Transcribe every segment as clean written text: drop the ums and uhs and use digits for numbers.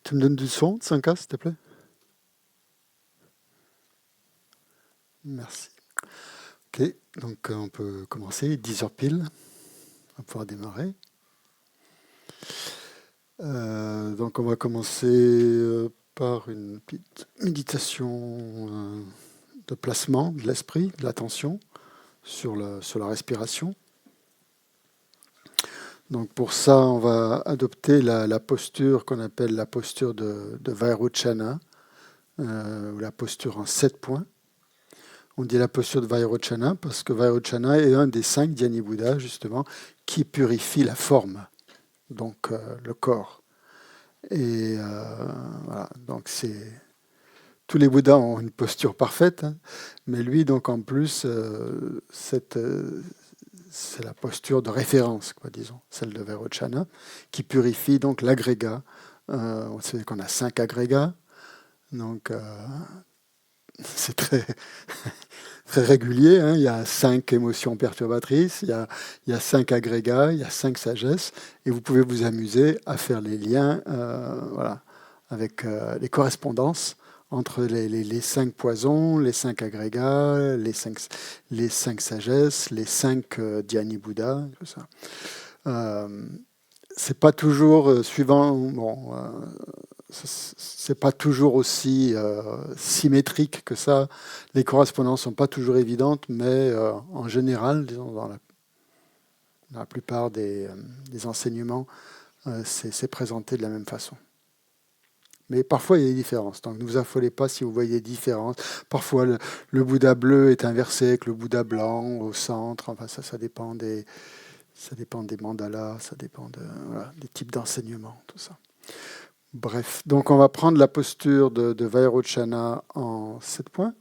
Tu me donnes du son, 5K, s'il te plaît? Merci. Ok, donc on peut commencer, 10 heures pile, on va pouvoir démarrer. Donc on va commencer par une petite méditation de placement de l'esprit, de l'attention sur la respiration. Donc pour ça, on va adopter la posture qu'on appelle la posture de Vairochana, ou la posture en 7 points. On dit la posture de Vairochana parce que Vairochana est un des 5 Dhyani Buddha, justement, qui purifie la forme, donc le corps. Et voilà, donc tous les Bouddhas ont une posture parfaite, hein, mais lui, donc en plus, c'est la posture de référence, quoi, disons, celle de Vairochana, qui purifie donc l'agrégat. On sait qu'on a 5 agrégats, donc c'est très, très régulier, hein. Il y a 5 émotions perturbatrices, il y a 5 agrégats, il y a 5 sagesses, et vous pouvez vous amuser à faire les liens voilà, avec les correspondances entre les 5 poisons, les 5 agrégats, les 5 sagesses, les 5 Dhyani Buddha, tout ça. C'est pas toujours suivant, bon, c'est pas toujours aussi symétrique que ça. Les correspondances sont pas toujours évidentes, mais en général, disons, dans la plupart des enseignements, c'est présenté de la même façon. Mais parfois, il y a des différences. Donc, ne vous affolez pas si vous voyez des différences. Parfois, le Bouddha bleu est inversé avec le Bouddha blanc au centre. Enfin, ça dépend des mandalas, ça dépend voilà, des types d'enseignements, tout ça. Bref, donc on va prendre la posture de Vairochana en 7 points.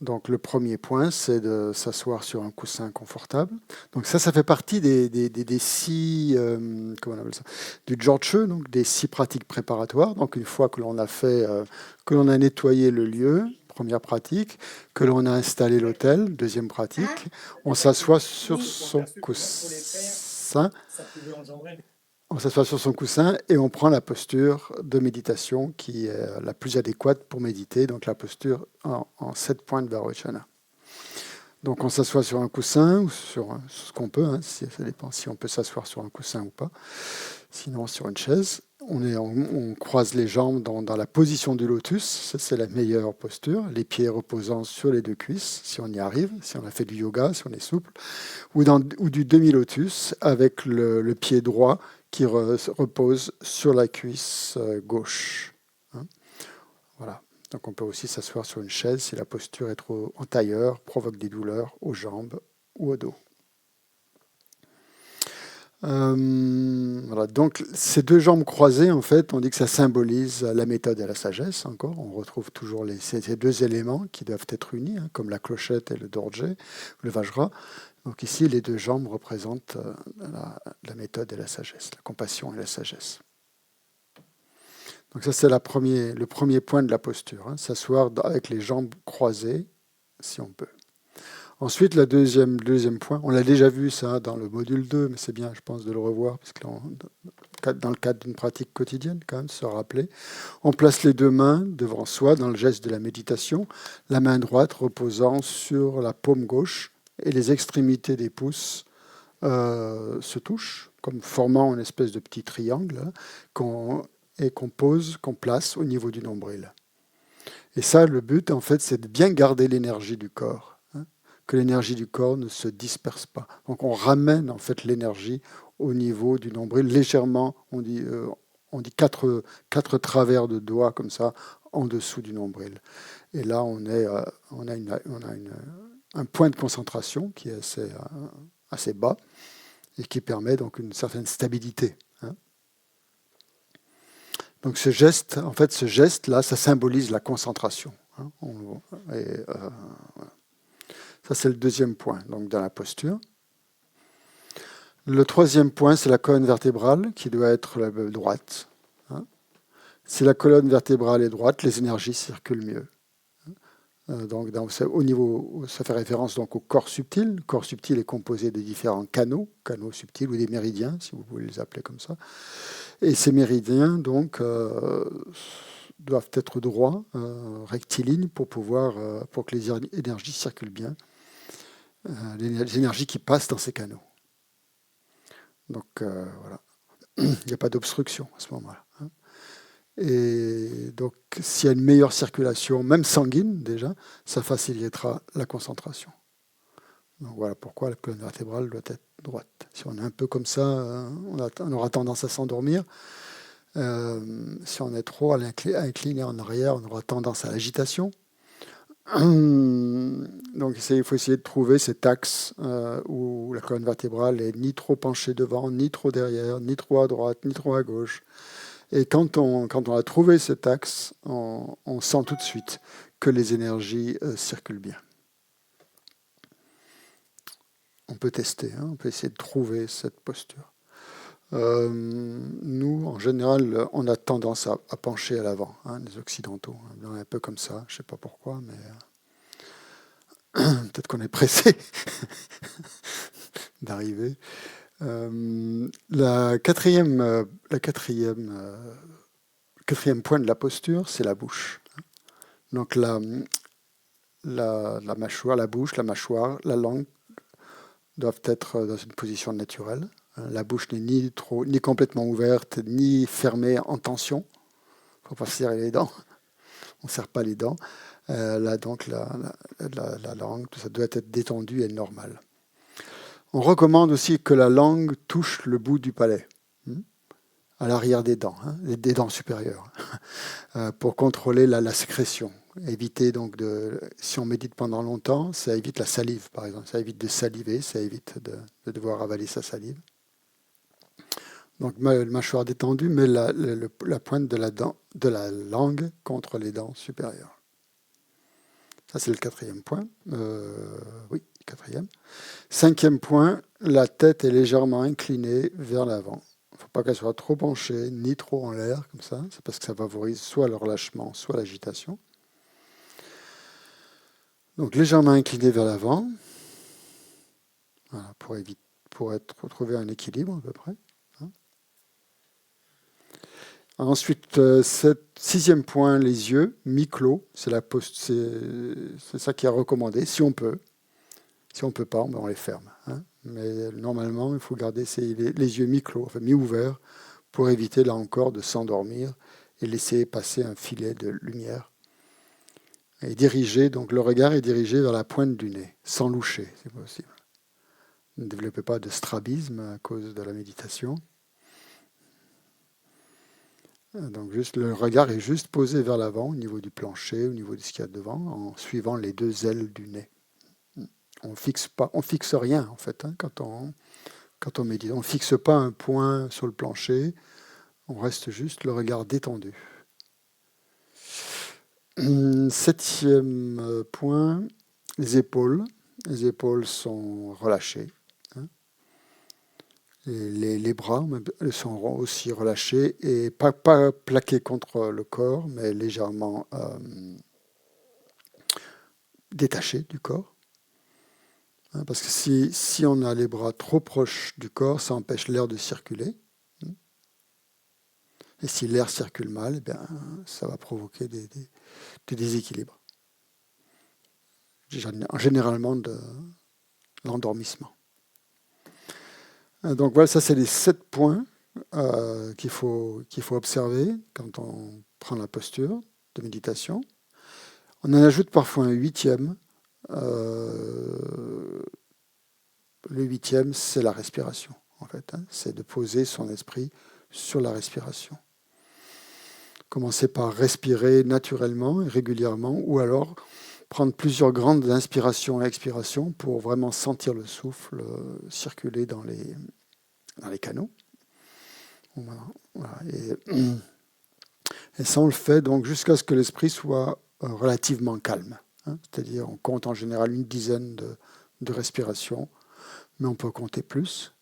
Donc le premier point, c'est de s'asseoir sur un coussin confortable. Donc ça fait partie des 6, comment on appelle ça, du Jorche, donc des 6 pratiques préparatoires. Donc une fois que l'on a fait, que l'on a nettoyé le lieu, première pratique, que l'on a installé l'autel, deuxième pratique, on s'assoit sur son coussin. On s'assoit sur son coussin et on prend la posture de méditation qui est la plus adéquate pour méditer, donc la posture en 7 points de Vairochana. Donc on s'assoit sur un coussin ou sur ce qu'on peut, hein, ça dépend si on peut s'asseoir sur un coussin ou pas, sinon sur une chaise. On croise les jambes dans la position du lotus, ça c'est la meilleure posture, les pieds reposant sur les 2 cuisses, si on y arrive, si on a fait du yoga, si on est souple, ou du demi-lotus avec le pied droit qui repose sur la cuisse gauche. Hein. Voilà. Donc on peut aussi s'asseoir sur une chaise si la posture est trop en tailleur, provoque des douleurs aux jambes ou au dos. Voilà. Donc ces 2 jambes croisées, en fait, on dit que ça symbolise la méthode et la sagesse. Encore, on retrouve toujours ces 2 éléments qui doivent être unis, hein, comme la clochette et le dorje, le vajra. Donc ici, les 2 jambes représentent la méthode et la sagesse, la compassion et la sagesse. Donc ça, c'est le premier point de la posture, hein, s'asseoir avec les jambes croisées, si on peut. Ensuite, le deuxième point, on l'a déjà vu ça dans le module 2, mais c'est bien, je pense, de le revoir, parce que dans le cadre d'une pratique quotidienne, quand même, se rappeler. On place les 2 mains devant soi dans le geste de la méditation, la main droite reposant sur la paume gauche, et les extrémités des pouces se touchent, comme formant une espèce de petit triangle, hein, qu'on place au niveau du nombril. Et ça, le but, en fait, c'est de bien garder l'énergie du corps, hein, que l'énergie du corps ne se disperse pas. Donc on ramène, en fait, l'énergie au niveau du nombril, légèrement, on dit 4 travers de doigts, comme ça, en dessous du nombril. Et là, on a un point de concentration qui est assez bas et qui permet donc une certaine stabilité. Hein. Donc ce geste-là, ça symbolise la concentration. Hein. Ça, c'est le deuxième point, donc dans la posture. Le troisième point, c'est la colonne vertébrale qui doit être la droite. Hein. Si la colonne vertébrale est droite, les énergies circulent mieux. Donc, au niveau, ça fait référence donc au corps subtil. Le corps subtil est composé de différents canaux subtils ou des méridiens, si vous voulez les appeler comme ça. Et ces méridiens, donc, doivent être droits, rectilignes, pour que les énergies circulent bien, les énergies qui passent dans ces canaux. Donc, voilà. Il n'y a pas d'obstruction à ce moment-là. Et donc, s'il y a une meilleure circulation, même sanguine déjà, ça facilitera la concentration. Donc voilà pourquoi la colonne vertébrale doit être droite. Si on est un peu comme ça, on aura tendance à s'endormir. Si on est trop incliné en arrière, on aura tendance à l'agitation. Donc il faut essayer de trouver cet axe où la colonne vertébrale est ni trop penchée devant, ni trop derrière, ni trop à droite, ni trop à gauche. Et quand on a trouvé cet axe, on sent tout de suite que les énergies circulent bien. On peut tester, on peut essayer de trouver cette posture. Nous, en général, on a tendance à pencher à l'avant, les Occidentaux. On est un peu comme ça, je ne sais pas pourquoi, mais peut-être qu'on est pressé d'arriver. Le quatrième point de la posture, c'est la bouche. Donc la mâchoire, la bouche, la mâchoire, la langue doivent être dans une position naturelle. La bouche n'est ni complètement ouverte, ni fermée en tension. Il ne faut pas serrer les dents. On ne serre pas les dents. Donc la langue, tout ça doit être détendu et normal. On recommande aussi que la langue touche le bout du palais, à l'arrière des dents, des dents supérieures, pour contrôler la sécrétion. Éviter donc si on médite pendant longtemps, ça évite la salive par exemple, ça évite de saliver, ça évite de devoir avaler sa salive. Donc mâchoire détendue, mais la pointe de la langue contre les dents supérieures. Ça c'est le quatrième point. Oui, quatrième. Cinquième point, la tête est légèrement inclinée vers l'avant. Il ne faut pas qu'elle soit trop penchée, ni trop en l'air, comme ça. C'est parce que ça favorise soit le relâchement, soit l'agitation. Donc légèrement incliné vers l'avant, voilà, pour retrouver un équilibre à peu près. Ensuite, sixième point, les yeux mi-clos, c'est ça qui est recommandé, si on peut. Si on ne peut pas, on les ferme. Mais normalement, il faut garder les yeux mi-clos, enfin mi-ouverts, pour éviter là encore de s'endormir et laisser passer un filet de lumière. Et donc le regard est dirigé vers la pointe du nez, sans loucher, si possible. Ne développez pas de strabisme à cause de la méditation. Donc le regard est juste posé vers l'avant, au niveau du plancher, au niveau de ce qu'il y a devant, en suivant les deux ailes du nez. On fixe rien en fait quand on médite. On ne fixe pas un point sur le plancher, on reste juste le regard détendu. Septième point, les épaules. Les épaules sont relâchées. Les bras sont aussi relâchés et pas plaqués contre le corps, mais légèrement détachés du corps. Parce que si on a les bras trop proches du corps, ça empêche l'air de circuler. Et si l'air circule mal, ça va provoquer des déséquilibres. Généralement de l'endormissement. Donc voilà, ça c'est les 7 points qu'il faut observer quand on prend la posture de méditation. On en ajoute parfois un 8e. Le 8e, c'est la respiration, en fait. C'est de poser son esprit sur la respiration. Commencer par respirer naturellement et régulièrement, ou alors prendre plusieurs grandes inspirations et expirations pour vraiment sentir le souffle circuler dans les canaux. Voilà. Et ça, on le fait donc jusqu'à ce que l'esprit soit relativement calme. C'est-à-dire, on compte en général une dizaine de respirations, mais on peut compter plus.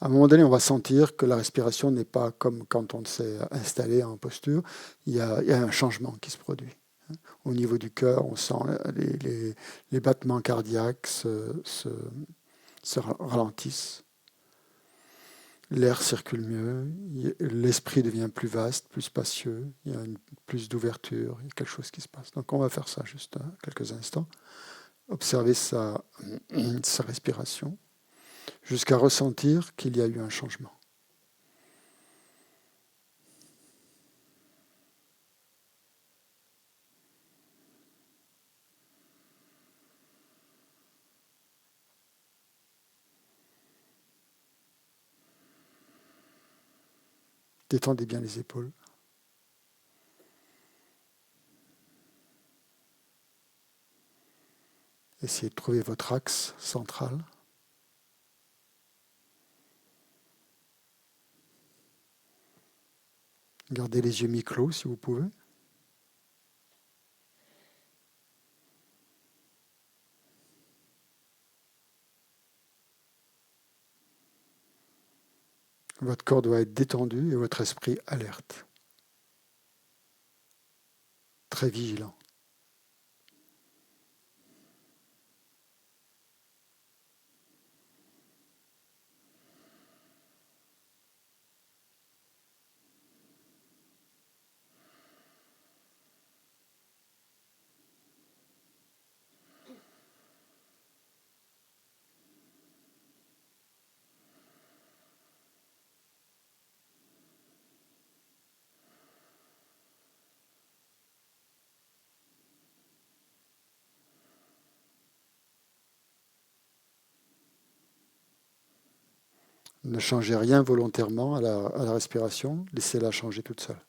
À un moment donné, on va sentir que la respiration n'est pas comme quand on s'est installé en posture. Il y a un changement qui se produit. Au niveau du cœur, on sent les battements cardiaques se ralentissent. L'air circule mieux, l'esprit devient plus vaste, plus spacieux, il y a plus d'ouverture, il y a quelque chose qui se passe. Donc on va faire ça juste quelques instants. Observer sa respiration jusqu'à ressentir qu'il y a eu un changement. Détendez bien les épaules. Essayez de trouver votre axe central. Gardez les yeux mi-clos si vous pouvez. Votre corps doit être détendu et votre esprit alerte. Très vigilant. Ne changez rien volontairement à la respiration, laissez-la changer toute seule.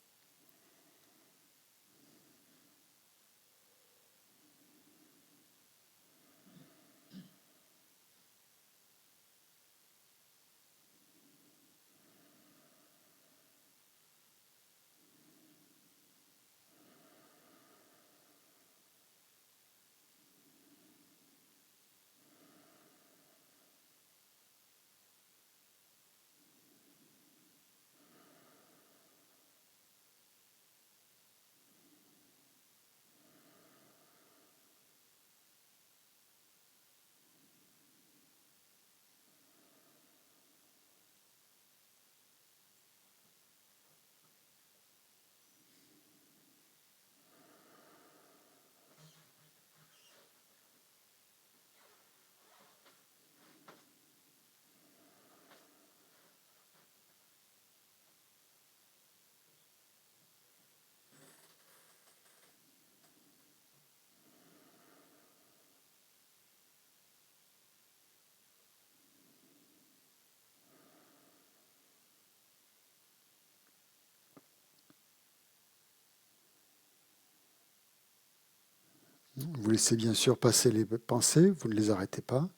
Vous laissez bien sûr passer les pensées, vous ne les arrêtez pas.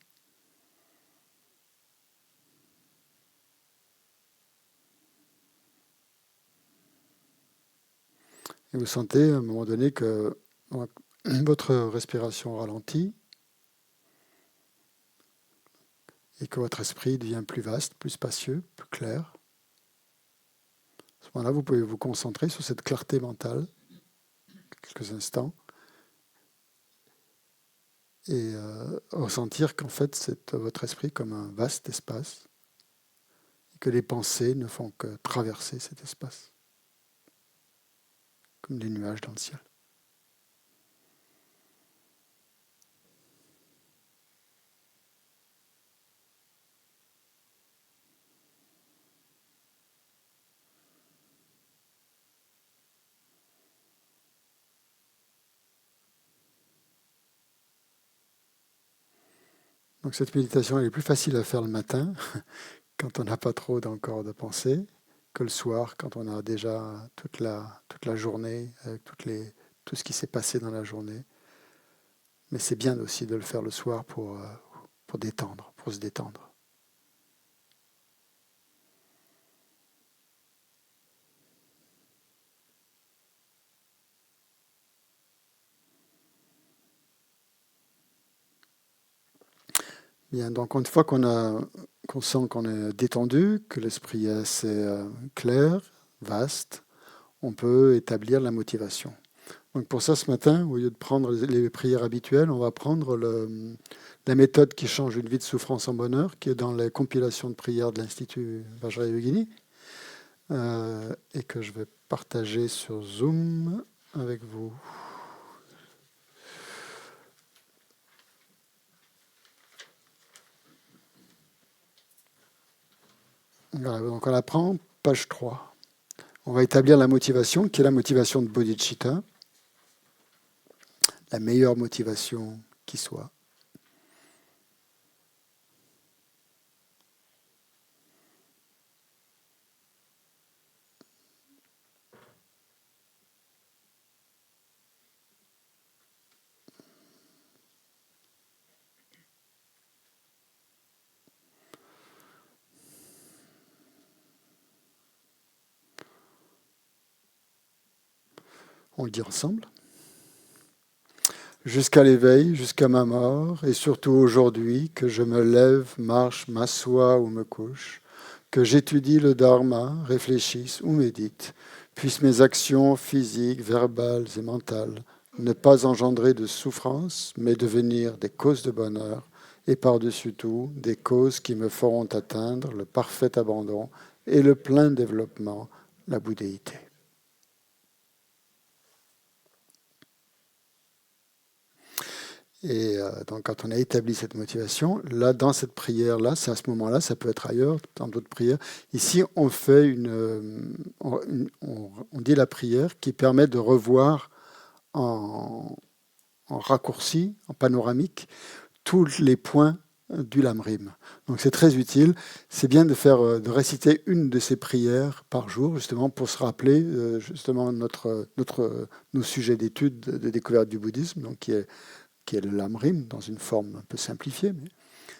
Et vous sentez à un moment donné que votre respiration ralentit et que votre esprit devient plus vaste, plus spacieux, plus clair. À ce moment-là, vous pouvez vous concentrer sur cette clarté mentale quelques instants et ressentir qu'en fait c'est votre esprit comme un vaste espace et que les pensées ne font que traverser cet espace comme des nuages dans le ciel. Donc cette méditation elle est plus facile à faire le matin quand on n'a pas trop encore de pensées que le soir quand on a déjà toute la journée avec tout ce qui s'est passé dans la journée. Mais c'est bien aussi de le faire le soir pour détendre, pour se détendre. Bien, donc une fois qu'on sent qu'on est détendu, que l'esprit est assez clair, vaste, on peut établir la motivation. Donc pour ça, ce matin, au lieu de prendre les prières habituelles, on va prendre la méthode qui change une vie de souffrance en bonheur, qui est dans les compilations de prières de l'Institut Vajrayogini, et que je vais partager sur Zoom avec vous. Voilà, donc on apprend, page 3. On va établir la motivation, qui est la motivation de bodhicitta, la meilleure motivation qui soit. On le dit ensemble. Jusqu'à l'éveil, jusqu'à ma mort, et surtout aujourd'hui, que je me lève, marche, m'assois ou me couche, que j'étudie le dharma, réfléchisse ou médite, puissent mes actions physiques, verbales et mentales ne pas engendrer de souffrance, mais devenir des causes de bonheur, et par-dessus tout, des causes qui me feront atteindre le parfait abandon et le plein développement, la bouddhéité. Et donc, quand on a établi cette motivation, là, dans cette prière-là, c'est à ce moment-là, ça peut être ailleurs, dans d'autres prières. Ici, on fait on dit la prière qui permet de revoir en, en raccourci, en panoramique, tous les points du Lamrim. Donc, c'est très utile. C'est bien de réciter une de ces prières par jour, justement, pour se rappeler justement nos sujets d'étude, de découverte du bouddhisme, donc qui est le lamrim, dans une forme un peu simplifiée, mais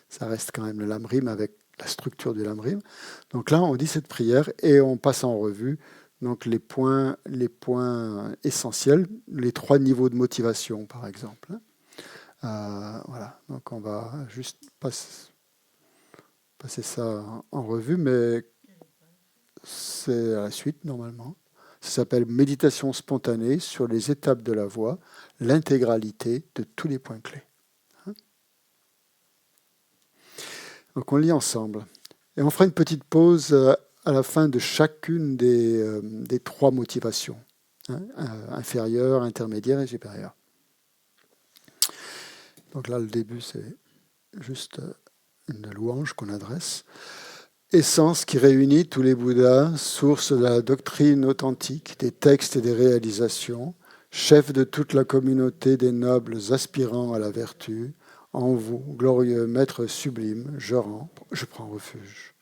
ça reste quand même le lamrim avec la structure du lamrim. Donc là, on dit cette prière et on passe en revue donc les points essentiels, les 3 niveaux de motivation, par exemple. Voilà, donc on va juste passer ça en revue, mais c'est à la suite, normalement. Ça s'appelle Méditation spontanée sur les étapes de la voie, l'intégralité de tous les points clés. Donc on lit ensemble. Et on fera une petite pause à la fin de chacune des 3 motivations, inférieure, intermédiaire et supérieure. Donc là, le début, c'est juste une louange qu'on adresse. Essence qui réunit tous les Bouddhas, source de la doctrine authentique, des textes et des réalisations, chef de toute la communauté des nobles aspirants à la vertu, en vous, glorieux maître sublime, je prends refuge.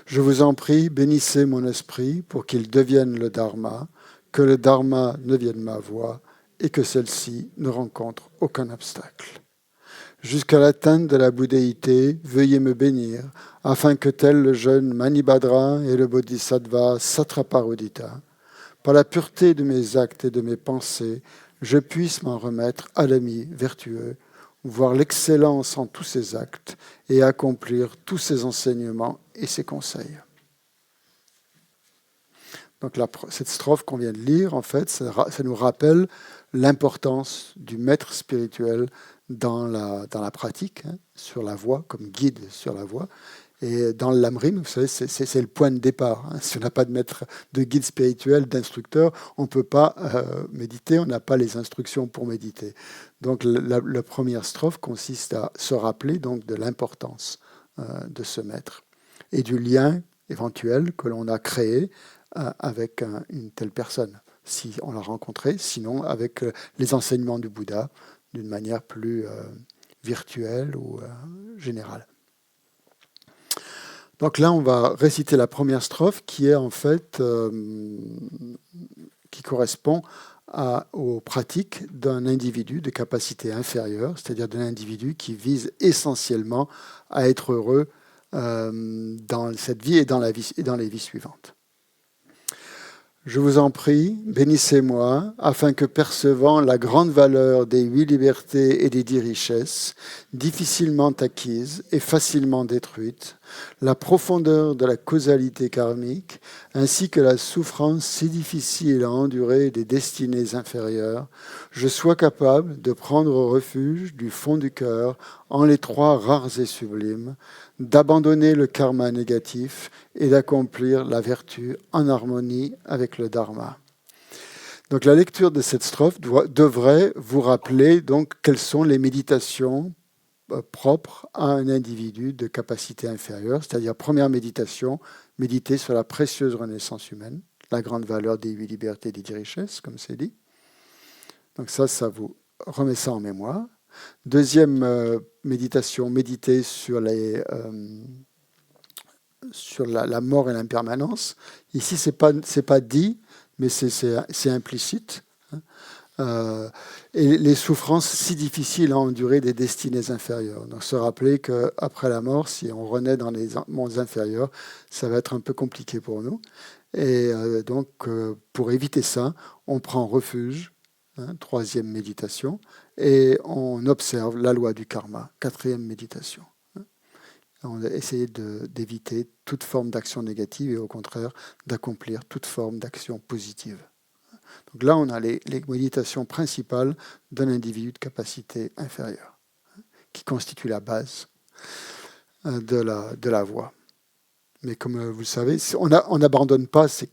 Je vous en prie, bénissez mon esprit pour qu'il devienne le dharma, que le dharma ne vienne ma voie et que celle-ci ne rencontre aucun obstacle. Jusqu'à l'atteinte de la bouddhéité, veuillez me bénir, afin que tel le jeune Manibhadra et le bodhisattva Satraparudita, par la pureté de mes actes et de mes pensées, je puisse m'en remettre à l'ami vertueux, voir l'excellence en tous ses actes et accomplir tous ses enseignements et ses conseils. Donc cette strophe qu'on vient de lire, en fait, ça nous rappelle l'importance du maître spirituel dans la pratique, sur la voie, comme guide sur la voie. Et dans le Lamrim, vous savez, c'est le point de départ. Si on n'a pas de guide spirituel, d'instructeur, on ne peut pas méditer, on n'a pas les instructions pour méditer. Donc la première strophe consiste à se rappeler donc, de l'importance de ce maître et du lien éventuel que l'on a créé avec une telle personne, si on l'a rencontré, sinon avec les enseignements du Bouddha d'une manière plus virtuelle ou générale. Donc là, on va réciter la première strophe qui est en fait, qui correspond aux pratiques d'un individu de capacité inférieure, c'est-à-dire d'un individu qui vise essentiellement à être heureux dans cette vie et dans les vies suivantes. Je vous en prie, bénissez-moi, afin que percevant la grande valeur des 8 libertés et des 10 richesses, difficilement acquises et facilement détruites, la profondeur de la causalité karmique, ainsi que la souffrance si difficile à endurer des destinées inférieures, je sois capable de prendre refuge du fond du cœur en les 3 rares et sublimes, d'abandonner le karma négatif et d'accomplir la vertu en harmonie avec le dharma. Donc la lecture de cette strophe devrait vous rappeler donc quelles sont les méditations propres à un individu de capacité inférieure, c'est-à-dire première méditation, méditer sur la précieuse renaissance humaine, la grande valeur des 8 libertés et des 10 richesses, comme c'est dit. Donc ça vous remet ça en mémoire. Deuxième méditation, méditer sur la mort et l'impermanence. Ici, c'est pas dit, mais c'est implicite. Et les souffrances si difficiles à endurer des destinées inférieures. Donc se rappeler qu'après la mort, si on renaît dans les mondes inférieurs, ça va être un peu compliqué pour nous. Et donc, pour éviter ça, on prend refuge, troisième méditation, et on observe la loi du karma, quatrième méditation. On va essayer d'éviter toute forme d'action négative et au contraire d'accomplir toute forme d'action positive. Donc là, on a les méditations principales d'un individu de capacité inférieure, qui constituent la base de la voie. Mais comme vous le savez, on n'abandonne pas. C'est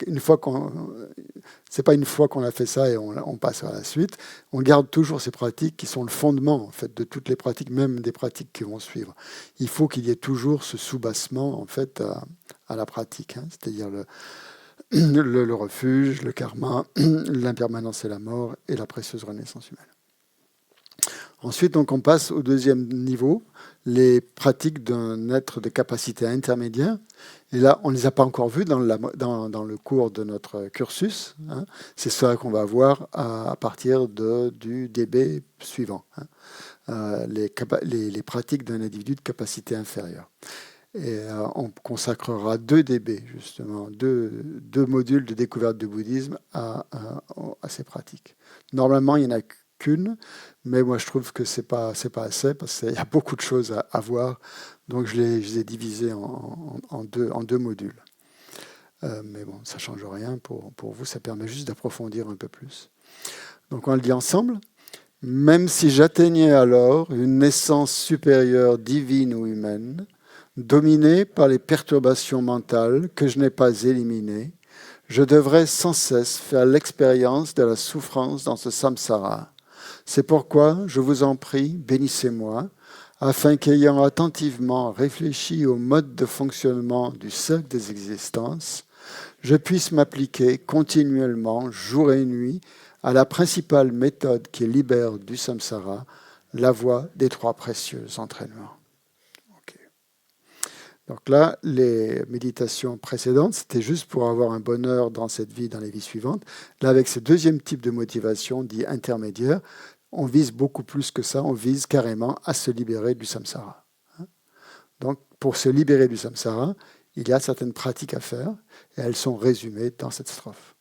pas une fois qu'on a fait ça et on passe à la suite. On garde toujours ces pratiques qui sont le fondement en fait de toutes les pratiques, même des pratiques qui vont suivre. Il faut qu'il y ait toujours ce soubassement en fait à la pratique, c'est-à-dire le refuge, le karma, l'impermanence et la mort et la précieuse renaissance humaine. Ensuite, donc, on passe au deuxième niveau, les pratiques d'un être de capacité intermédiaire. Et là, on ne les a pas encore vues dans le cours de notre cursus. C'est ça qu'on va voir à partir du DB suivant. Les pratiques d'un individu de capacité inférieure. Et on consacrera 2 DB, justement, deux modules de découverte du bouddhisme à ces pratiques. Normalement, il n'y en a qu'une, mais moi je trouve que c'est pas assez parce qu'il y a beaucoup de choses à voir, donc je les ai divisés en deux modules. Mais bon, ça ne change rien pour vous, ça permet juste d'approfondir un peu plus. Donc on le dit ensemble. Même si j'atteignais alors une naissance supérieure divine ou humaine, dominée par les perturbations mentales que je n'ai pas éliminées, je devrais sans cesse faire l'expérience de la souffrance dans ce samsara. C'est pourquoi, je vous en prie, bénissez-moi, afin qu'ayant attentivement réfléchi au mode de fonctionnement du cercle des existences, je puisse m'appliquer continuellement, jour et nuit, à la principale méthode qui libère du samsara, la voie des 3 précieux entraînements. Okay. Donc là, les méditations précédentes, c'était juste pour avoir un bonheur dans cette vie, dans les vies suivantes. Là, avec ce deuxième type de motivation, dit intermédiaire, on vise beaucoup plus que ça, on vise carrément à se libérer du samsara. Donc, pour se libérer du samsara, il y a certaines pratiques à faire, et elles sont résumées dans cette strophe.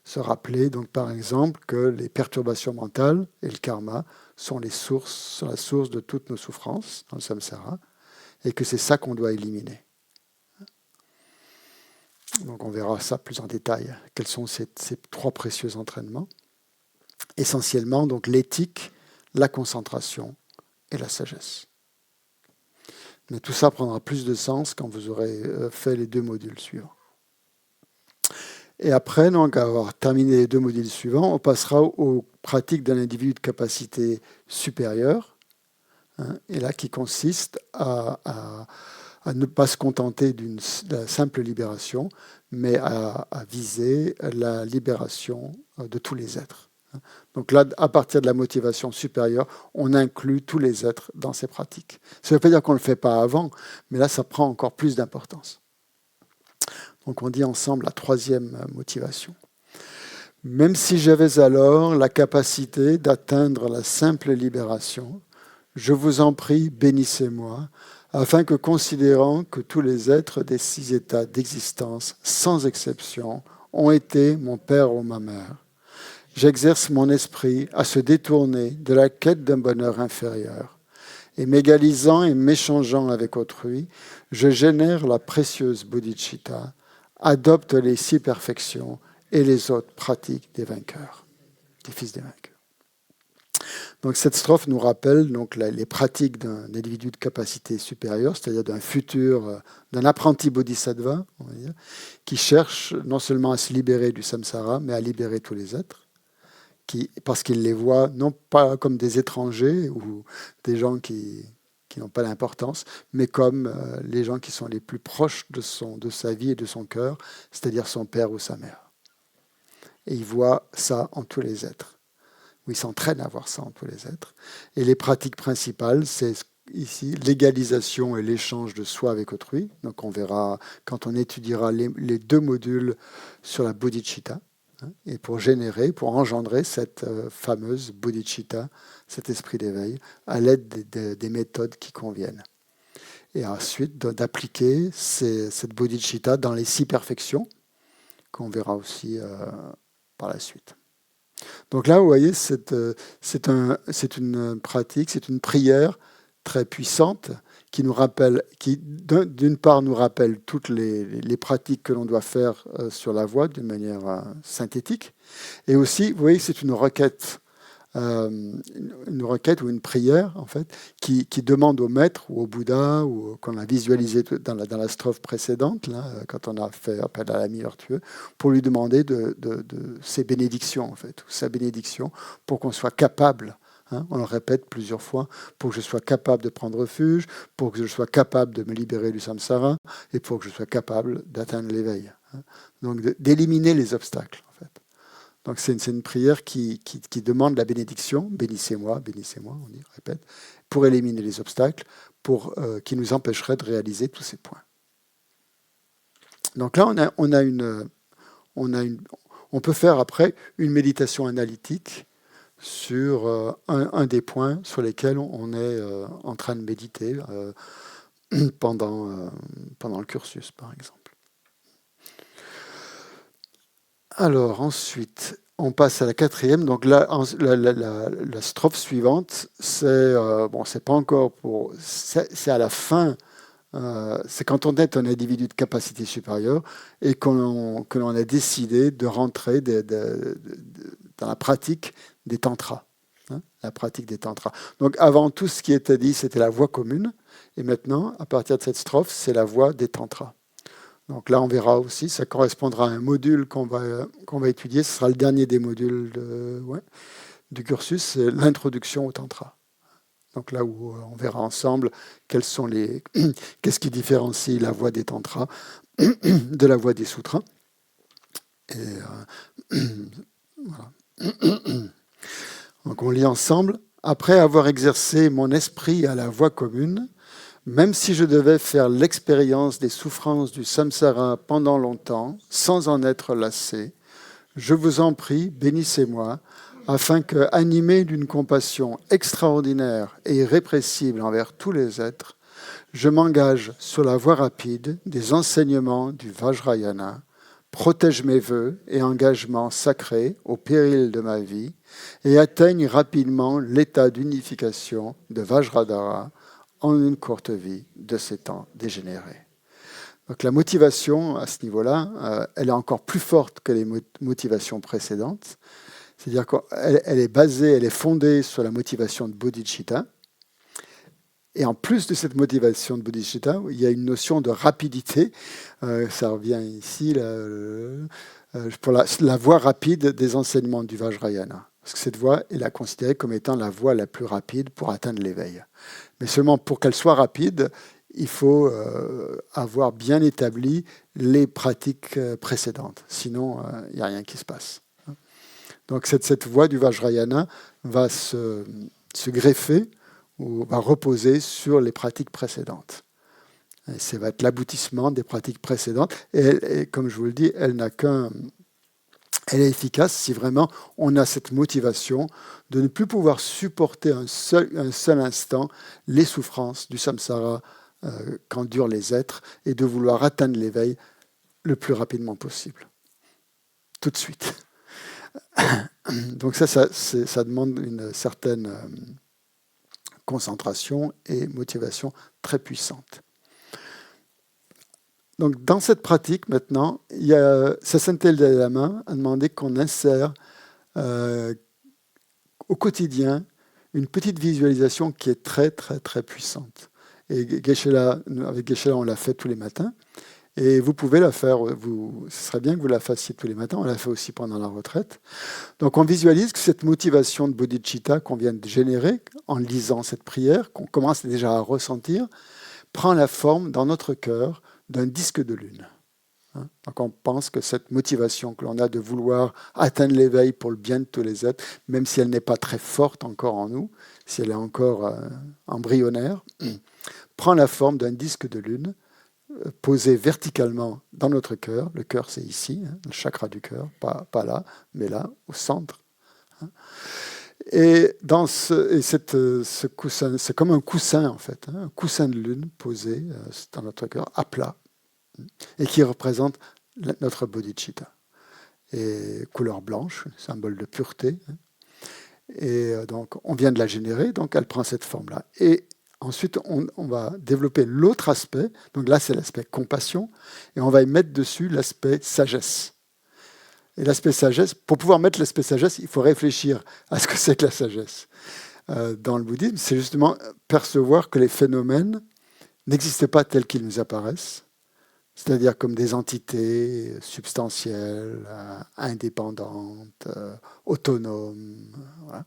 Se rappeler, donc, par exemple, que les perturbations mentales et le karma sont la source de toutes nos souffrances dans le samsara, et que c'est ça qu'on doit éliminer. Donc, on verra ça plus en détail. Quels sont ces 3 précieux entraînements? Essentiellement, donc, l'éthique, la concentration et la sagesse. Mais tout ça prendra plus de sens quand vous aurez fait les 2 modules suivants. Et après, donc, avoir terminé les 2 modules suivants, on passera aux pratiques d'un individu de capacité supérieure, et là qui consiste à ne pas se contenter de la simple libération, mais à viser la libération de tous les êtres. Donc là, à partir de la motivation supérieure, on inclut tous les êtres dans ces pratiques. Ça ne veut pas dire qu'on ne le fait pas avant, mais là, ça prend encore plus d'importance. Donc on dit ensemble la 3e motivation. Même si j'avais alors la capacité d'atteindre la simple libération, je vous en prie, bénissez-moi, afin que, considérant que tous les êtres des 6 états d'existence, sans exception, ont été mon père ou ma mère. J'exerce mon esprit à se détourner de la quête d'un bonheur inférieur. Et m'égalisant et m'échangeant avec autrui, je génère la précieuse bodhicitta, adopte les 6 perfections et les autres pratiques des vainqueurs, des fils des vainqueurs. Donc cette strophe nous rappelle donc les pratiques d'un individu de capacité supérieure, c'est-à-dire d'un apprenti bodhisattva, on va dire, qui cherche non seulement à se libérer du samsara, mais à libérer tous les êtres, parce qu'il les voit non pas comme des étrangers ou des gens qui n'ont pas d'importance, mais comme les gens qui sont les plus proches de sa vie et de son cœur, c'est-à-dire son père ou sa mère. Et il voit ça en tous les êtres. Il s'entraîne à voir ça en tous les êtres. Et les pratiques principales, c'est ici l'égalisation et l'échange de soi avec autrui. Donc on verra quand on étudiera les 2 modules sur la bodhicitta, et pour engendrer cette fameuse bodhicitta, cet esprit d'éveil, à l'aide des méthodes qui conviennent. Et ensuite d'appliquer cette bodhicitta dans les 6 perfections, qu'on verra aussi par la suite. Donc là, vous voyez, c'est une pratique, c'est une prière très puissante qui nous rappelle, qui d'une part nous rappelle toutes les pratiques que l'on doit faire sur la voie d'une manière synthétique, et aussi, vous voyez, c'est une requête ou une prière en fait qui demande au maître ou au Bouddha ou qu'on a visualisé dans la strophe précédente là, quand on a fait appel à l'ami vertueux pour lui demander de ses bénédictions en fait, ou sa bénédiction pour qu'on soit capable, on le répète plusieurs fois, pour que je sois capable de prendre refuge, pour que je sois capable de me libérer du samsara et pour que je sois capable d'atteindre l'éveil, donc d'éliminer les obstacles en fait. Donc c'est une prière qui demande la bénédiction, bénissez-moi, on dit, répète, pour éliminer les obstacles, qui nous empêcheraient de réaliser tous ces points. Donc là, on peut faire après une méditation analytique sur un des points sur lesquels on est en train de méditer pendant le cursus, par exemple. Alors ensuite, on passe à la 4e. Donc là, la strophe suivante, c'est pas encore c'est à la fin. C'est quand on est un individu de capacité supérieure et que l'on a décidé de rentrer dans la pratique des tantras. La pratique des tantras. Donc avant, tout ce qui était dit, c'était la voie commune. Et maintenant, à partir de cette strophe, c'est la voie des tantras. Donc là, on verra aussi, ça correspondra à un module qu'on va étudier. Ce sera le dernier des modules du cursus, c'est l'introduction au tantra. Donc là où on verra ensemble qu'est-ce qui différencie la voie des tantras de la voie des sutras. Et voilà. Donc on lit ensemble. Après avoir exercé mon esprit à la voie commune, même si je devais faire l'expérience des souffrances du samsara pendant longtemps, sans en être lassé, je vous en prie, bénissez-moi, afin que, animé d'une compassion extraordinaire et irrépressible envers tous les êtres, je m'engage sur la voie rapide des enseignements du Vajrayana, protège mes vœux et engagements sacrés au péril de ma vie et atteigne rapidement l'état d'unification de Vajradhara en une courte vie de ces temps dégénérés. Donc la motivation à ce niveau-là, elle est encore plus forte que les motivations précédentes. C'est-à-dire qu'elle est fondée sur la motivation de bodhicitta. Et en plus de cette motivation de bodhicitta, il y a une notion de rapidité. Ça revient ici pour la voie rapide des enseignements du Vajrayana. Parce que cette voie est considérée comme étant la voie la plus rapide pour atteindre l'éveil. Mais seulement pour qu'elle soit rapide, il faut avoir bien établi les pratiques précédentes. Sinon, il n'y a rien qui se passe. Donc cette voie du Vajrayana va se greffer ou va reposer sur les pratiques précédentes. Et ça va être l'aboutissement des pratiques précédentes. Et comme je vous le dis, elle est efficace si vraiment on a cette motivation de ne plus pouvoir supporter un seul instant les souffrances du samsara qu'endurent les êtres et de vouloir atteindre l'éveil le plus rapidement possible. tout de suite. Donc ça demande une certaine concentration et motivation très puissante. Donc dans cette pratique maintenant, Sacentel Dalai-Lama a demandé qu'on insère au quotidien une petite visualisation qui est très très très puissante. Et avec Geshe-la, on l'a fait tous les matins. Et vous pouvez la faire, ce serait bien que vous la fassiez tous les matins, on la fait aussi pendant la retraite. Donc on visualise que cette motivation de bodhicitta qu'on vient de générer en lisant cette prière, qu'on commence déjà à ressentir, prend la forme dans notre cœur d'un disque de lune. Donc on pense que cette motivation que l'on a de vouloir atteindre l'éveil pour le bien de tous les êtres, même si elle n'est pas très forte encore en nous, si elle est encore embryonnaire, prend la forme d'un disque de lune posé verticalement dans notre cœur. Le cœur, c'est ici, le chakra du cœur, pas là, mais là, au centre. Et ce coussin, c'est comme un coussin, en fait, un coussin de lune posé dans notre cœur, à plat, et qui représente notre bodhicitta. Et couleur blanche, symbole de pureté. Et donc, on vient de la générer, donc elle prend cette forme-là. Et ensuite, on va développer l'autre aspect. Donc là, c'est l'aspect compassion. Et on va y mettre dessus l'aspect sagesse. Et l'aspect sagesse, pour pouvoir mettre l'aspect sagesse, il faut réfléchir à ce que c'est que la sagesse. Dans le bouddhisme, c'est justement percevoir que les phénomènes n'existent pas tels qu'ils nous apparaissent, c'est-à-dire comme des entités substantielles, indépendantes, autonomes. Voilà.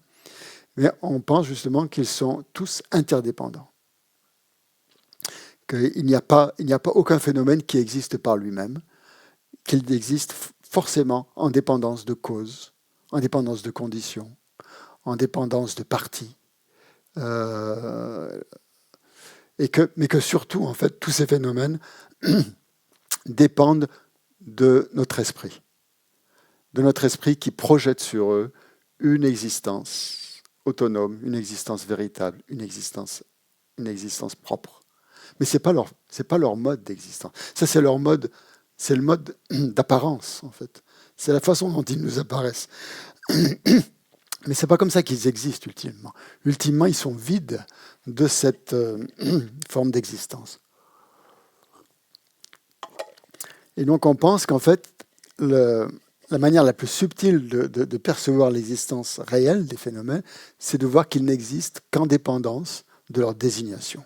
Mais on pense justement qu'ils sont tous interdépendants. Qu'il n'y a pas aucun phénomène qui existe par lui-même, qu'il existe forcément en dépendance de cause, en dépendance de conditions, en dépendance de parties. Mais que surtout, en fait, tous ces phénomènes dépendent de notre esprit qui projette sur eux une existence autonome, une existence véritable, une existence propre. Mais c'est pas leur mode d'existence. Ça, c'est leur mode, c'est le mode d'apparence, en fait. C'est la façon dont ils nous apparaissent. Mais c'est pas comme ça qu'ils existent, ultimement. Ultimement, ils sont vides de cette forme d'existence. Et donc, on pense qu'en fait, la manière la plus subtile de percevoir l'existence réelle des phénomènes, c'est de voir qu'ils n'existent qu'en dépendance de leur désignation.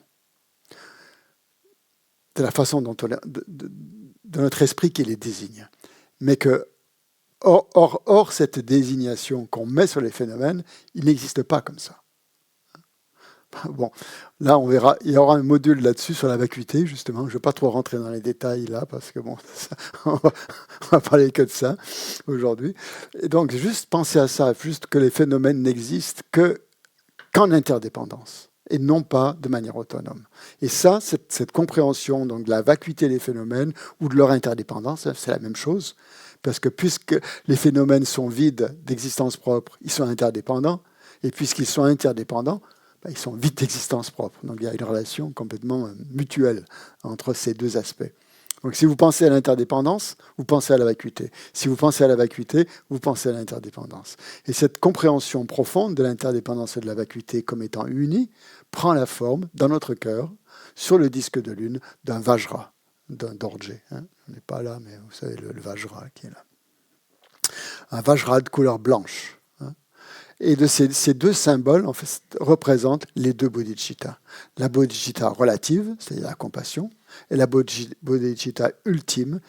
De la façon dont de notre esprit qui les désigne. Mais que, hors cette désignation qu'on met sur les phénomènes, ils n'existent pas comme ça. Bon, là, on verra. Il y aura un module là-dessus sur la vacuité, justement. Je ne vais pas trop rentrer dans les détails là, parce que bon, on va parler que de ça aujourd'hui. Et donc, juste penser à ça, juste que les phénomènes n'existent qu'en interdépendance, et non pas de manière autonome. Et ça, cette compréhension donc, de la vacuité des phénomènes ou de leur interdépendance, c'est la même chose. Parce que puisque les phénomènes sont vides d'existence propre, ils sont interdépendants. Et puisqu'ils sont interdépendants, ils sont vides d'existence propre. Donc il y a une relation complètement mutuelle entre ces deux aspects. Donc si vous pensez à l'interdépendance, vous pensez à la vacuité. Si vous pensez à la vacuité, vous pensez à l'interdépendance. Et cette compréhension profonde de l'interdépendance et de la vacuité comme étant unies prend la forme, dans notre cœur, sur le disque de lune, d'un Vajra, d'un Dorje. On n'est pas là, mais vous savez, le Vajra qui est là. Un Vajra de couleur blanche. Et de ces deux symboles, en fait, représentent les deux bodhicittas. La bodhicitta relative, c'est-à-dire la compassion, et la bodhicitta ultime,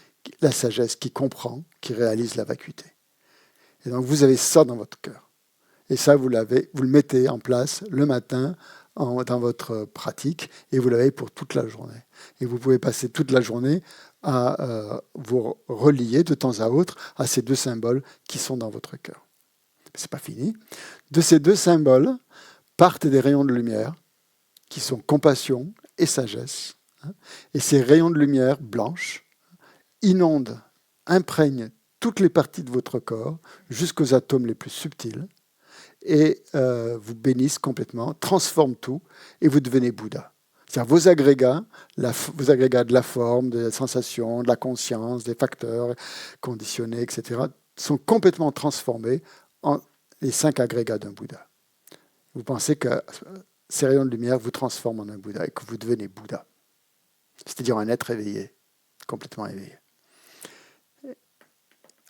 la sagesse qui comprend, qui réalise la vacuité. Et donc vous avez ça dans votre cœur. Et ça, vous le mettez en place le matin dans votre pratique, et vous l'avez pour toute la journée. Et vous pouvez passer toute la journée à vous relier de temps à autre à ces deux symboles qui sont dans votre cœur. C'est pas fini. De ces deux symboles partent des rayons de lumière qui sont compassion et sagesse. Et ces rayons de lumière blanches inondent, imprègnent toutes les parties de votre corps jusqu'aux atomes les plus subtils et vous bénissent complètement, transforment tout et vous devenez Bouddha. C'est-à-dire vos agrégats de la forme, de la sensation, de la conscience, des facteurs conditionnés, etc., sont complètement transformés en les 5 agrégats d'un Bouddha. Vous pensez que ces rayons de lumière vous transforment en un Bouddha et que vous devenez Bouddha, c'est-à-dire un être éveillé, complètement éveillé.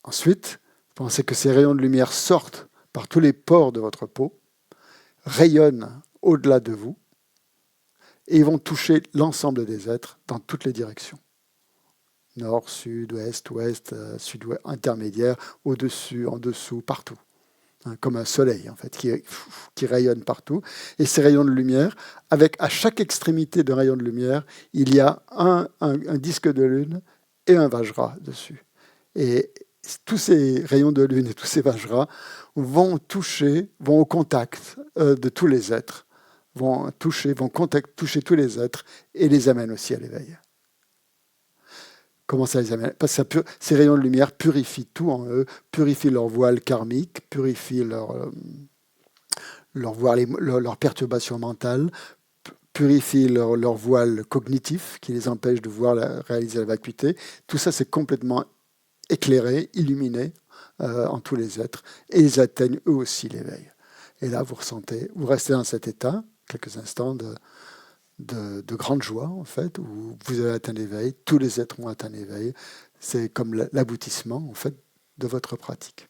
Ensuite, vous pensez que ces rayons de lumière sortent par tous les pores de votre peau, rayonnent au-delà de vous, et ils vont toucher l'ensemble des êtres dans toutes les directions. Nord, sud, ouest, sud-ouest, intermédiaire, au-dessus, en dessous, partout. Comme un soleil, en fait, qui rayonne partout. Et ces rayons de lumière, avec à chaque extrémité d'un rayon de lumière, il y a un disque de lune et un Vajra dessus. Et tous ces rayons de lune et tous ces Vajras vont au contact de tous les êtres, vont toucher tous les êtres et les amènent aussi à l'éveil. Comment ça les amène? Parce que ces rayons de lumière purifient tout en eux, purifient leur voile karmique, purifient leur perturbation mentale, purifient leur voile cognitif qui les empêche de réaliser la vacuité. Tout ça, c'est complètement éclairé, illuminé en tous les êtres, et ils atteignent eux aussi l'éveil. Et là, vous restez dans cet état, quelques instants de grande joie, en fait, où vous avez atteint l'éveil, tous les êtres ont atteint l'éveil. C'est comme l'aboutissement, en fait, de votre pratique.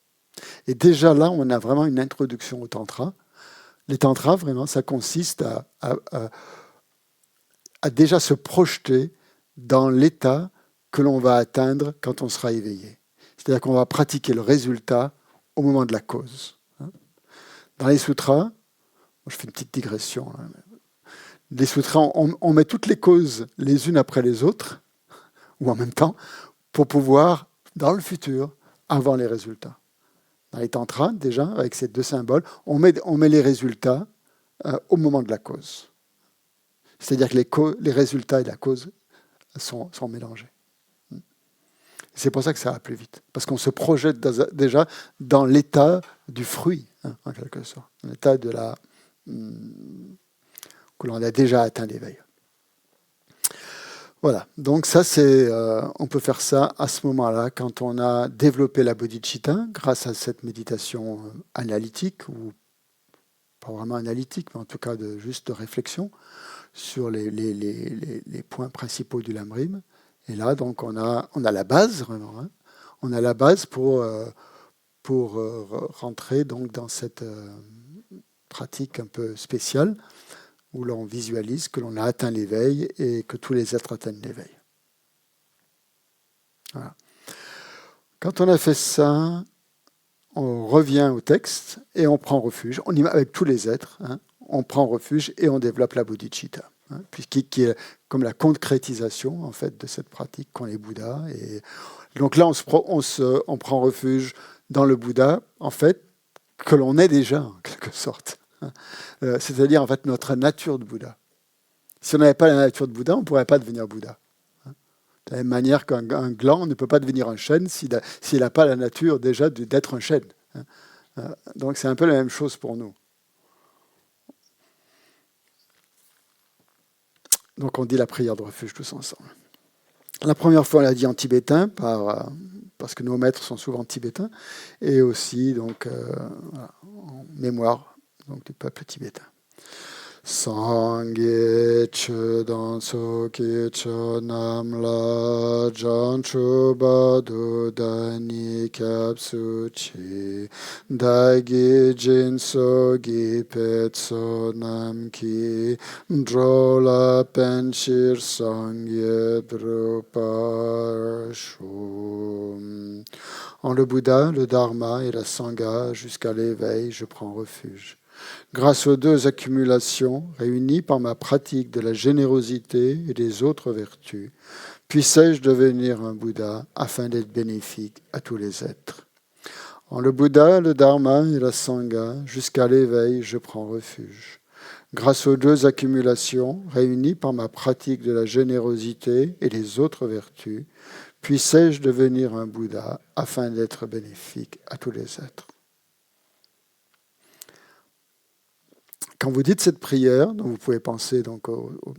Et déjà là, on a vraiment une introduction au tantra. Les tantras, vraiment, ça consiste à déjà se projeter dans l'état que l'on va atteindre quand on sera éveillé. C'est-à-dire qu'on va pratiquer le résultat au moment de la cause. Dans les sutras, je fais une petite digression, là, les sutras, on met toutes les causes les unes après les autres, ou en même temps, pour pouvoir, dans le futur, avoir les résultats. Dans les tantras, déjà, avec ces deux symboles, on met les résultats au moment de la cause. C'est-à-dire que les résultats et la cause sont mélangés. C'est pour ça que ça va plus vite, parce qu'on se projette déjà dans l'état du fruit, en quelque sorte, l'état de que l'on a déjà atteint l'éveil. Voilà, donc ça on peut faire ça à ce moment-là, quand on a développé la bodhicitta, grâce à cette méditation analytique, ou pas vraiment analytique, mais en tout cas juste de réflexion, sur les points principaux du Lamrim. Et là, donc, on a la base, vraiment. On a la base pour rentrer donc, dans cette pratique un peu spéciale, où l'on visualise que l'on a atteint l'éveil et que tous les êtres atteignent l'éveil. Voilà. Quand on a fait ça, on revient au texte et on prend refuge. On y va avec tous les êtres. On prend refuge et on développe la bodhicitta, qui est comme la concrétisation en fait de cette pratique qu'ont les Bouddhas. Et donc là, on prend refuge dans le Bouddha, en fait, que l'on est déjà en quelque sorte. C'est-à-dire en fait notre nature de Bouddha. Si on n'avait pas la nature de Bouddha, on ne pourrait pas devenir Bouddha. De la même manière qu'un gland ne peut pas devenir un chêne s'il n'a pas la nature déjà d'être un chêne. Donc c'est un peu la même chose pour nous. Donc on dit la prière de refuge tous ensemble. La première fois, on l'a dit en tibétain, parce que nos maîtres sont souvent tibétains, et aussi donc, en mémoire donc, du peuple tibétain. Sangye Chedan Soki Chonam La Jan Chuba Dani Kapsuchi Dagi Jin Sogi Petso Nam Ki Drola Penshir Sangye Drupa Shum. En le Bouddha, le Dharma et la Sangha, jusqu'à l'éveil, je prends refuge. Grâce aux deux accumulations réunies par ma pratique de la générosité et des autres vertus, puissais-je devenir un Bouddha afin d'être bénéfique à tous les êtres. En le Bouddha, le Dharma et la Sangha, jusqu'à l'éveil, je prends refuge. Grâce aux deux accumulations réunies par ma pratique de la générosité et des autres vertus, puissais-je devenir un Bouddha afin d'être bénéfique à tous les êtres. Quand vous dites cette prière, donc vous pouvez penser donc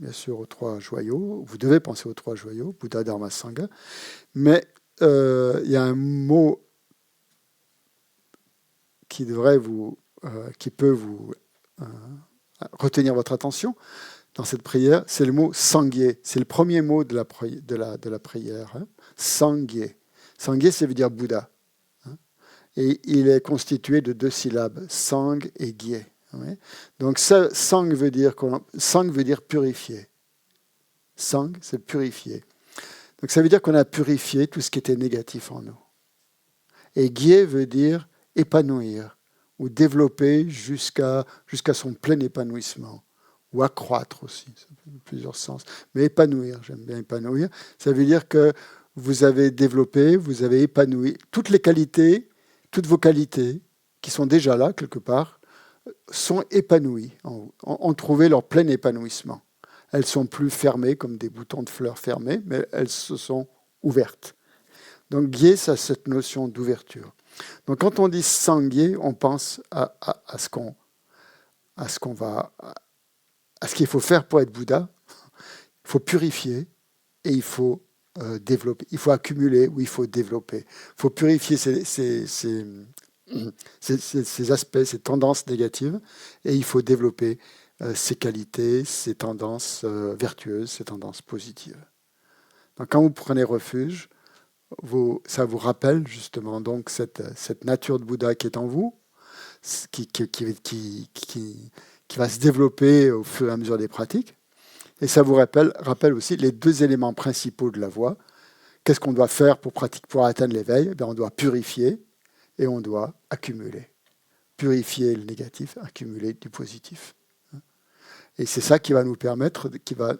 bien sûr aux trois joyaux, vous devez penser aux trois joyaux, Bouddha, Dharma, Sangha, mais il y a un mot qui peut vous retenir votre attention dans cette prière, c'est le mot Sangye. C'est le premier mot de la prière. Hein. Sangye. Sangye, ça veut dire Bouddha. Hein. Et il est constitué de 2 syllabes, Sang et Gye. Hein. Donc Sang veut dire purifier. Sang, c'est purifier. Donc ça veut dire qu'on a purifié tout ce qui était négatif en nous. Et Gye veut dire épanouir ou développer jusqu'à son plein épanouissement. Ou accroître aussi, ça peut avoir plusieurs sens. Mais épanouir, j'aime bien épanouir, ça veut dire que vous avez développé, vous avez épanoui toutes vos qualités qui sont déjà là quelque part, sont épanouies, ont trouvé leur plein épanouissement. Elles sont plus fermées comme des boutons de fleurs fermés, mais elles se sont ouvertes. Donc Gye, ça a cette notion d'ouverture. Donc quand on dit Sangye, on pense à ce qu'il faut faire pour être Bouddha. Il faut purifier et il faut développer. Il faut accumuler ou il faut développer. Il faut purifier ces aspects, ces tendances négatives, et il faut développer ces qualités, ces tendances vertueuses, ces tendances positives. Donc quand vous prenez refuge, ça vous rappelle justement donc cette nature de Bouddha qui est en vous, qui va se développer au fur et à mesure des pratiques. Et ça vous rappelle aussi les 2 éléments principaux de la voie. Qu'est-ce qu'on doit faire pour atteindre l'éveil? On doit purifier et on doit accumuler. Purifier le négatif, accumuler du positif. Et c'est ça qui va nous permettre, qui va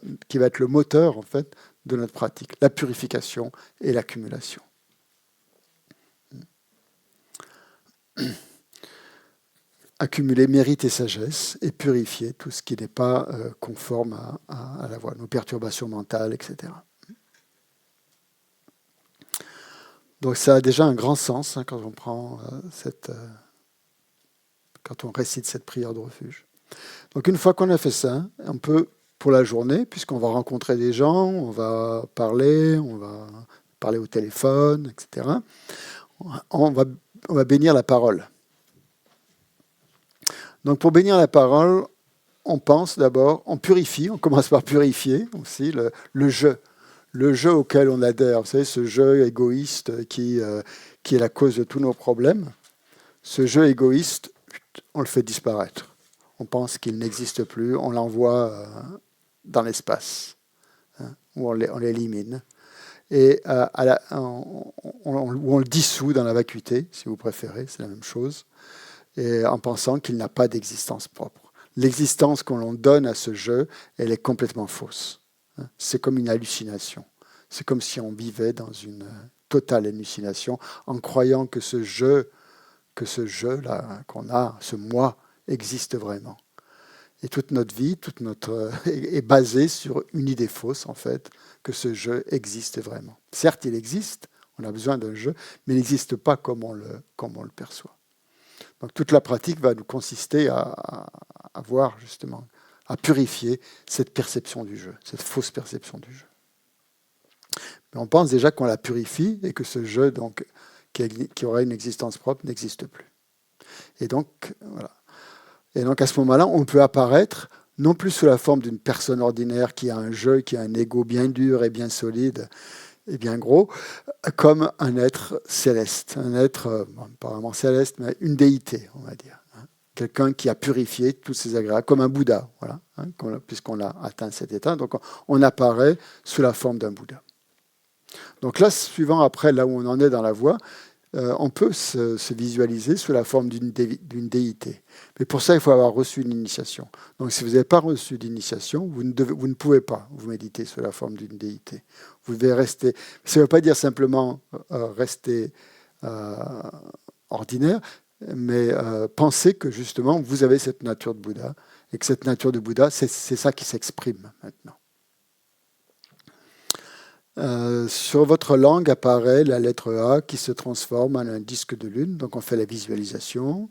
être le moteur en fait de notre pratique, la purification et l'accumulation. Accumuler mérite et sagesse et purifier tout ce qui n'est pas conforme à la voie, nos perturbations mentales, etc. Donc ça a déjà un grand sens hein, quand on récite cette prière de refuge. Donc une fois qu'on a fait ça, on peut, pour la journée, puisqu'on va rencontrer des gens, on va parler au téléphone, etc., on va bénir la parole. Donc pour bénir la parole, on pense d'abord, on commence par purifier aussi le jeu. Le jeu auquel on adhère, vous savez, ce jeu égoïste qui est la cause de tous nos problèmes. Ce jeu égoïste, on le fait disparaître. On pense qu'il n'existe plus, on l'envoie dans l'espace, hein, ou on l'élimine. Et on le dissout dans la vacuité, si vous préférez, c'est la même chose, et en pensant qu'il n'a pas d'existence propre. L'existence qu'on l'on donne à ce jeu, elle est complètement fausse. C'est comme une hallucination. C'est comme si on vivait dans une totale hallucination en croyant que ce jeu-là qu'on a, ce moi, existe vraiment. Et toute notre vie, est basée sur une idée fausse, en fait, que ce jeu existe vraiment. Certes, il existe, on a besoin d'un jeu, mais il n'existe pas comme on le perçoit. Donc toute la pratique va nous consister à voir, justement, à purifier cette perception du jeu, cette fausse perception du jeu. Mais on pense déjà qu'on la purifie et que ce jeu, donc, qui aurait une existence propre, n'existe plus. Et donc, voilà. Et donc à ce moment-là, on peut apparaître non plus sous la forme d'une personne ordinaire qui a un jeu, qui a un ego bien dur et bien solide et bien gros, comme un être céleste, un être, pas vraiment céleste, mais une déité, on va dire. Quelqu'un qui a purifié tous ses agréables, comme un Bouddha, voilà, puisqu'on a atteint cet état. Donc on apparaît sous la forme d'un Bouddha. Donc là, suivant après là où on en est dans la voie, on peut se visualiser sous la forme d'une déité. Mais pour ça, il faut avoir reçu une initiation. Donc si vous n'avez pas reçu d'initiation, vous ne pouvez pas vous méditer sous la forme d'une déité. Vous devez rester... Ça ne veut pas dire simplement rester ordinaire, mais pensez que justement, vous avez cette nature de Bouddha, et que cette nature de Bouddha, c'est ça qui s'exprime maintenant. Sur votre langue apparaît la lettre A qui se transforme en un disque de lune. Donc on fait la visualisation,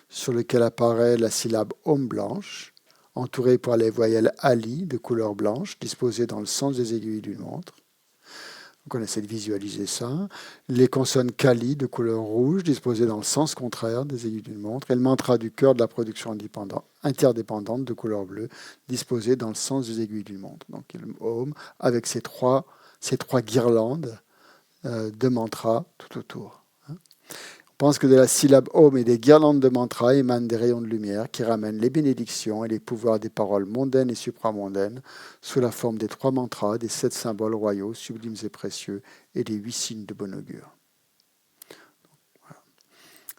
sur lequel apparaît la syllabe Om blanche, entourée par les voyelles Ali de couleur blanche, disposées dans le sens des aiguilles d'une montre. Donc on essaie de visualiser ça. Les consonnes Kali de couleur rouge disposées dans le sens contraire des aiguilles d'une montre. Et le mantra du cœur de la production interdépendante de couleur bleue disposé dans le sens des aiguilles d'une montre. Donc il y a le Om avec ces trois guirlandes de mantras tout autour. On pense que de la syllabe Om et des guirlandes de mantras émanent des rayons de lumière qui ramènent les bénédictions et les pouvoirs des paroles mondaines et supramondaines sous la forme des 3 mantras, des 7 symboles royaux, sublimes et précieux, et des 8 signes de bon augure. Voilà.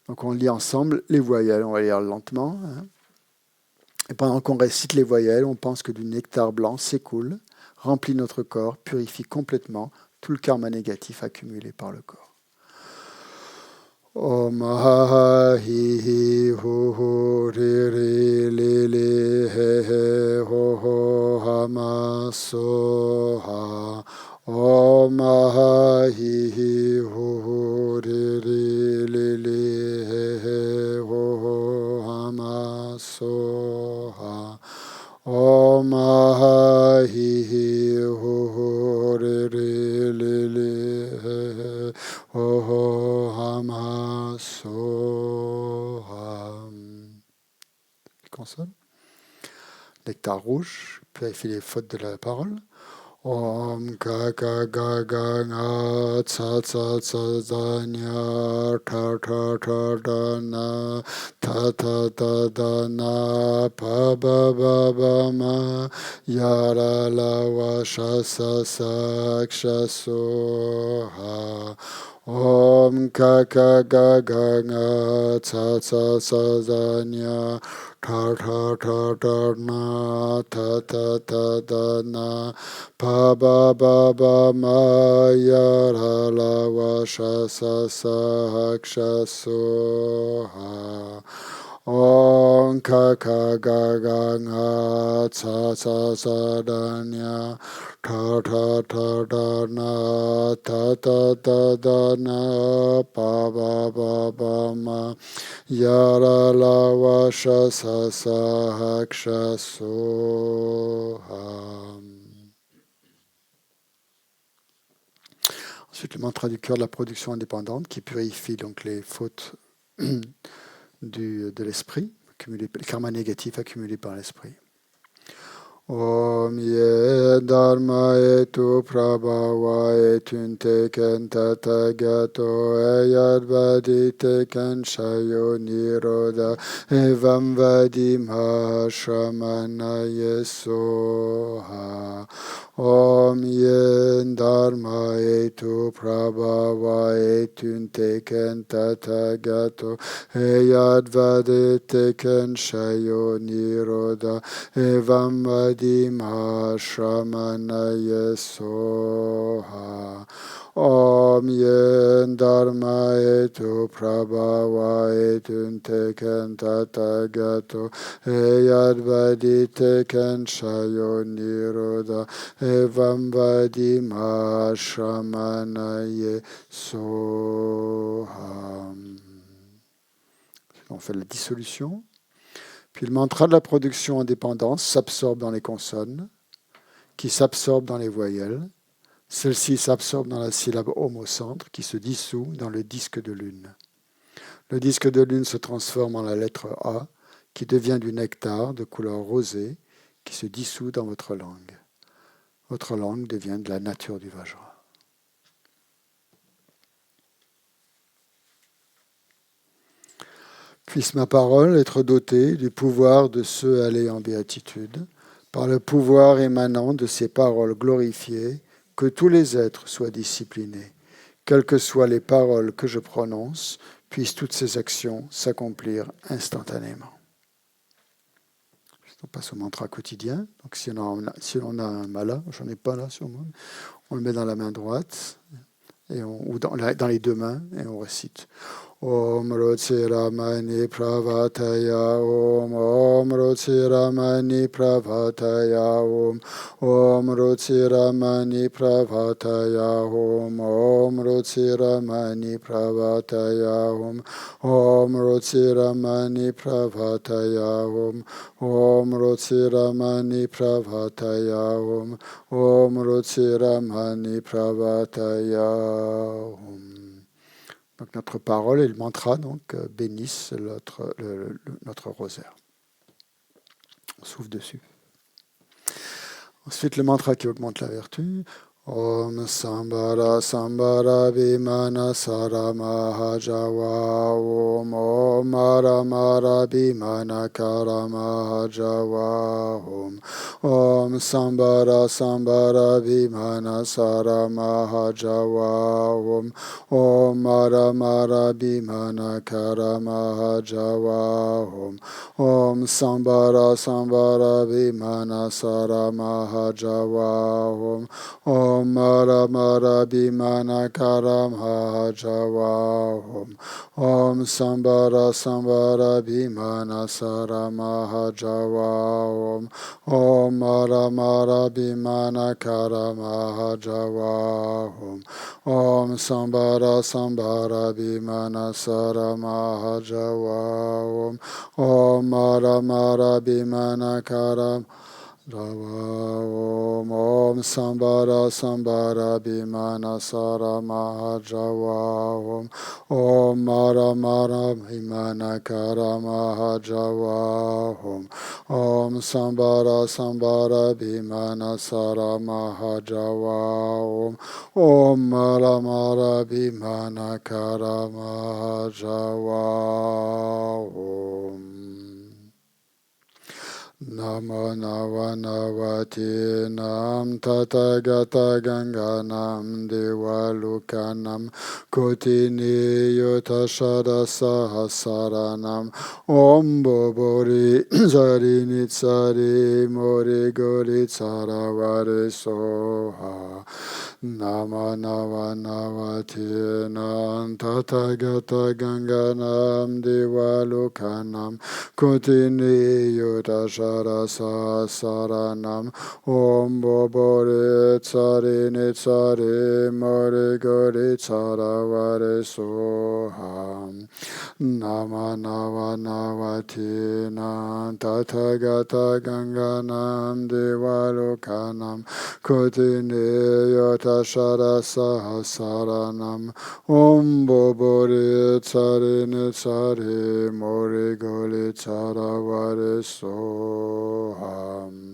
Donc on lit ensemble les voyelles, on va lire lentement. Et pendant qu'on récite les voyelles, on pense que du nectar blanc s'écoule, remplit notre corps, purifie complètement tout le karma négatif accumulé par le corps. Om ha hi hi ho ho re re le le he he ho ho ha ma so ha. Om ha hi hi ho ho re re le le he he ho ho ha ma so ha. Om ha hi hi ho ho re re le le he he ho ho ha ma so ha. Consonne. Nectar rouge, purifie les fautes de la parole. Om ka ka ga ga nga tsa tsa tsa za nya ta ta ta da na ta ta ta da na pa ba ba ba ma ya la la wa sha sa sa ksha so ha. Om ka ka ga ga nga tsa tsa tsa za nya ta ta ta ta na ta ta ta da na pa ba ba ba ma ya ra la wa sha sa sa ksha so ha. Om ka ka ga ga nga tsa tsa tsa da nya ta ta ta da na ta ta ta da na pa ba ba ba ma ya ra la wa sha sa sa ksha so ha. Ensuite, le mantra du cœur de la production indépendante qui purifie donc les fautes de l'esprit, les karmas négatifs accumulés par l'esprit. Om ye dharma etu prabhava etun ken tatagato ayadvadi teken shayo niroda evam vadimha shramana yesoha. Om ye dharma etu prabhava etun teken tatagato ayadvadi teken shayo niroda evam vadimha shramana yesoha. Om ye dharma etu prabhava etun teken tatagato eyadvadi teken shayo niroda evam vadimha shramana yesoha. On fait la dissolution. Puis le mantra de la production indépendance s'absorbe dans les consonnes, qui s'absorbent dans les voyelles. Celle-ci s'absorbe dans la syllabe Om au centre, qui se dissout dans le disque de lune. Le disque de lune se transforme en la lettre A, qui devient du nectar de couleur rosée, qui se dissout dans votre langue. Votre langue devient de la nature du Vajra. Puisse ma parole être dotée du pouvoir de ceux allés en béatitude, par le pouvoir émanant de ces paroles glorifiées, que tous les êtres soient disciplinés. Quelles que soient les paroles que je prononce, puissent toutes ces actions s'accomplir instantanément. On passe au mantra quotidien. Donc si on a un mala, j'en ai pas là sur moi, on le met dans la main droite ou dans les deux mains et on récite. Om Rotse Ramani Pravataya Om Om Ruchiramani Pravataya Om. Om Ruchiramani Pravataya Om. Om Ruchiramani Pravataya Om. Om Ruchiramani Pravataya Om. Om Ruchiramani Pravataya Om. Om Ruchiramani Pravataya Om. Donc notre parole et le mantra donc, bénissent notre rosaire. On souffle dessus. Ensuite, le mantra qui augmente la vertu. Om Sambara Sambara Bhimana Saramahajawa Om Om Mara Mara Bhimana Karamahajawa Om Om Sambara Sambara Bhimana Saramahajawa Om Om Mara Mara Bhimana Karamahajawa Om Om Sambara Sambara Bhimana Saramahajawa Om Om Mara Mara Bhimana Karamahajawa Om Om Sambara Sambara Bhimana Saramahajawa Om Om Mara Mara Bhimana Karamahajawa Om Om Sambara Sambara Bhimana Saramahajawa Om Om Mara Mara Bhimana Karamahajawa Om Om Sambara Sambara Bhimana Saramahajawa Om Om Mara Mara Bhimana Karamahajawa Om Om Sambara Sambara Bhimana Saramahajawa Om Om Mara Mara Bhimana Karamahajawa Om Namo Navanavati Nam Tathagata Ganganam Devalukanam Kotini Yotashada Sahasaranam Om Bobori Zarini Tsari Mori Gori Tsaravare Soha Nama Navanavati Nam Tathagata Ganganam Devalukanam Kotini Yotashada Saranam Om Bobore Tsari Nitsari Mori Gori Tsaravare Soham Nama Navanavati Nam Tathagata Ganganam Devalukanam Kotini Yotashara Sahasaranam Om Bobore Tsari Nitsari Mori Gori Tsaravare Soham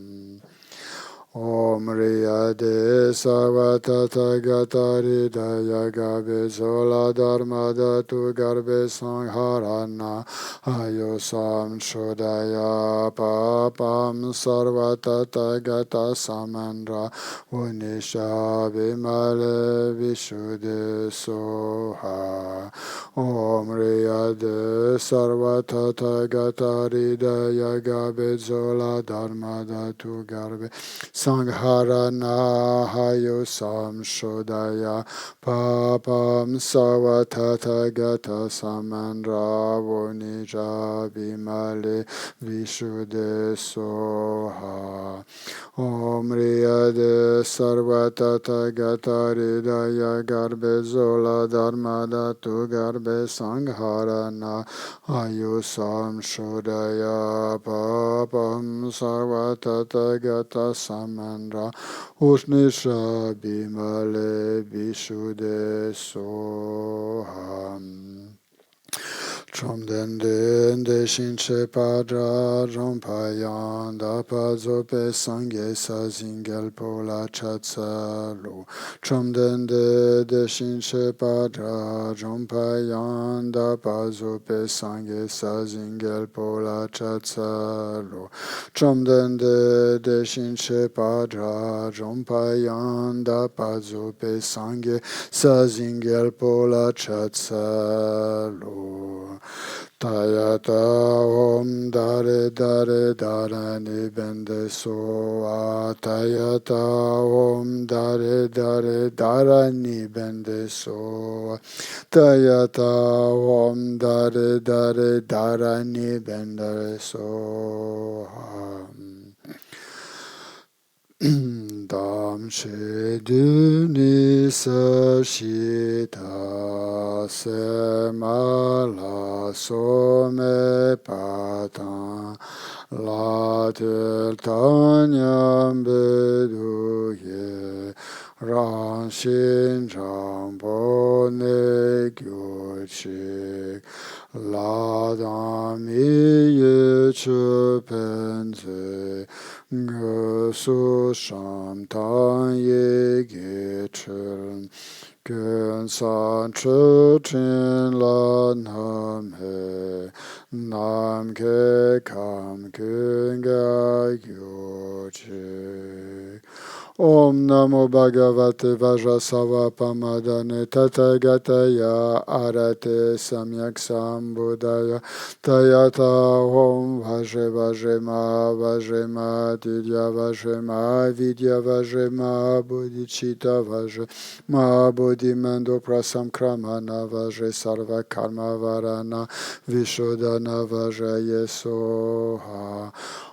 Om Riyade Savatata Gatari Daya Gabe Zola Dharma Datu Garbe Sangharana Ayosam Shodaya Papam Sarvatata Gata Samandra Unisha Bimale Vishuddhe Soha Om Riyade Sarvatata Gatari Daya Gabe Zola Dharma Datu Garbe Sangharana Hayosam Shodaya Papam Savatata Gata Samandra Vonija Bimale Vishuddhe Soha Om Riyade Sarvatata Gata Ridaya Garbe Zola Dharma Datu Garbe Sangharana Ayusam Shodaya Papam Sarvatata Gata Samandra Ushnisha Bimale Vishuddhe Soham Chomdende Shinche Padra Jompayan Dapazope Sangye Sazingel Pola Chatsalo Chomdende Shinche Padra Jompayan Dapazope Sangye Sazingel Pola Chatsalo Chomdende Shinche Padra Jompayan Dapazope Sangye Sazingel Pola Chatsalo Tayata om dare dare darani bende soa. Tayata om dare dare darani bende soa. Tayata om dare dare darani bende soa. Dam sheduni sashita semala some patan la tanyam beduye ranshin jambone gyuchik la damiye chupenze Gösu Shamtan Yege Chön Gön San Chöchin La Nam He Nam Ke Kam Gön Ga Gyoche Om Namo Bhagavate Vajrasava Pamadane Tathagataya Arate Samyak Sambuddhaya Tayata Om Vaje Vajema Vajema Didya Vajema Vidya Vajema Bodhicitta Vajema Bodhimando Prasamkramana Vaje Sarva Karma Varana Vishodhana Vajaye Soha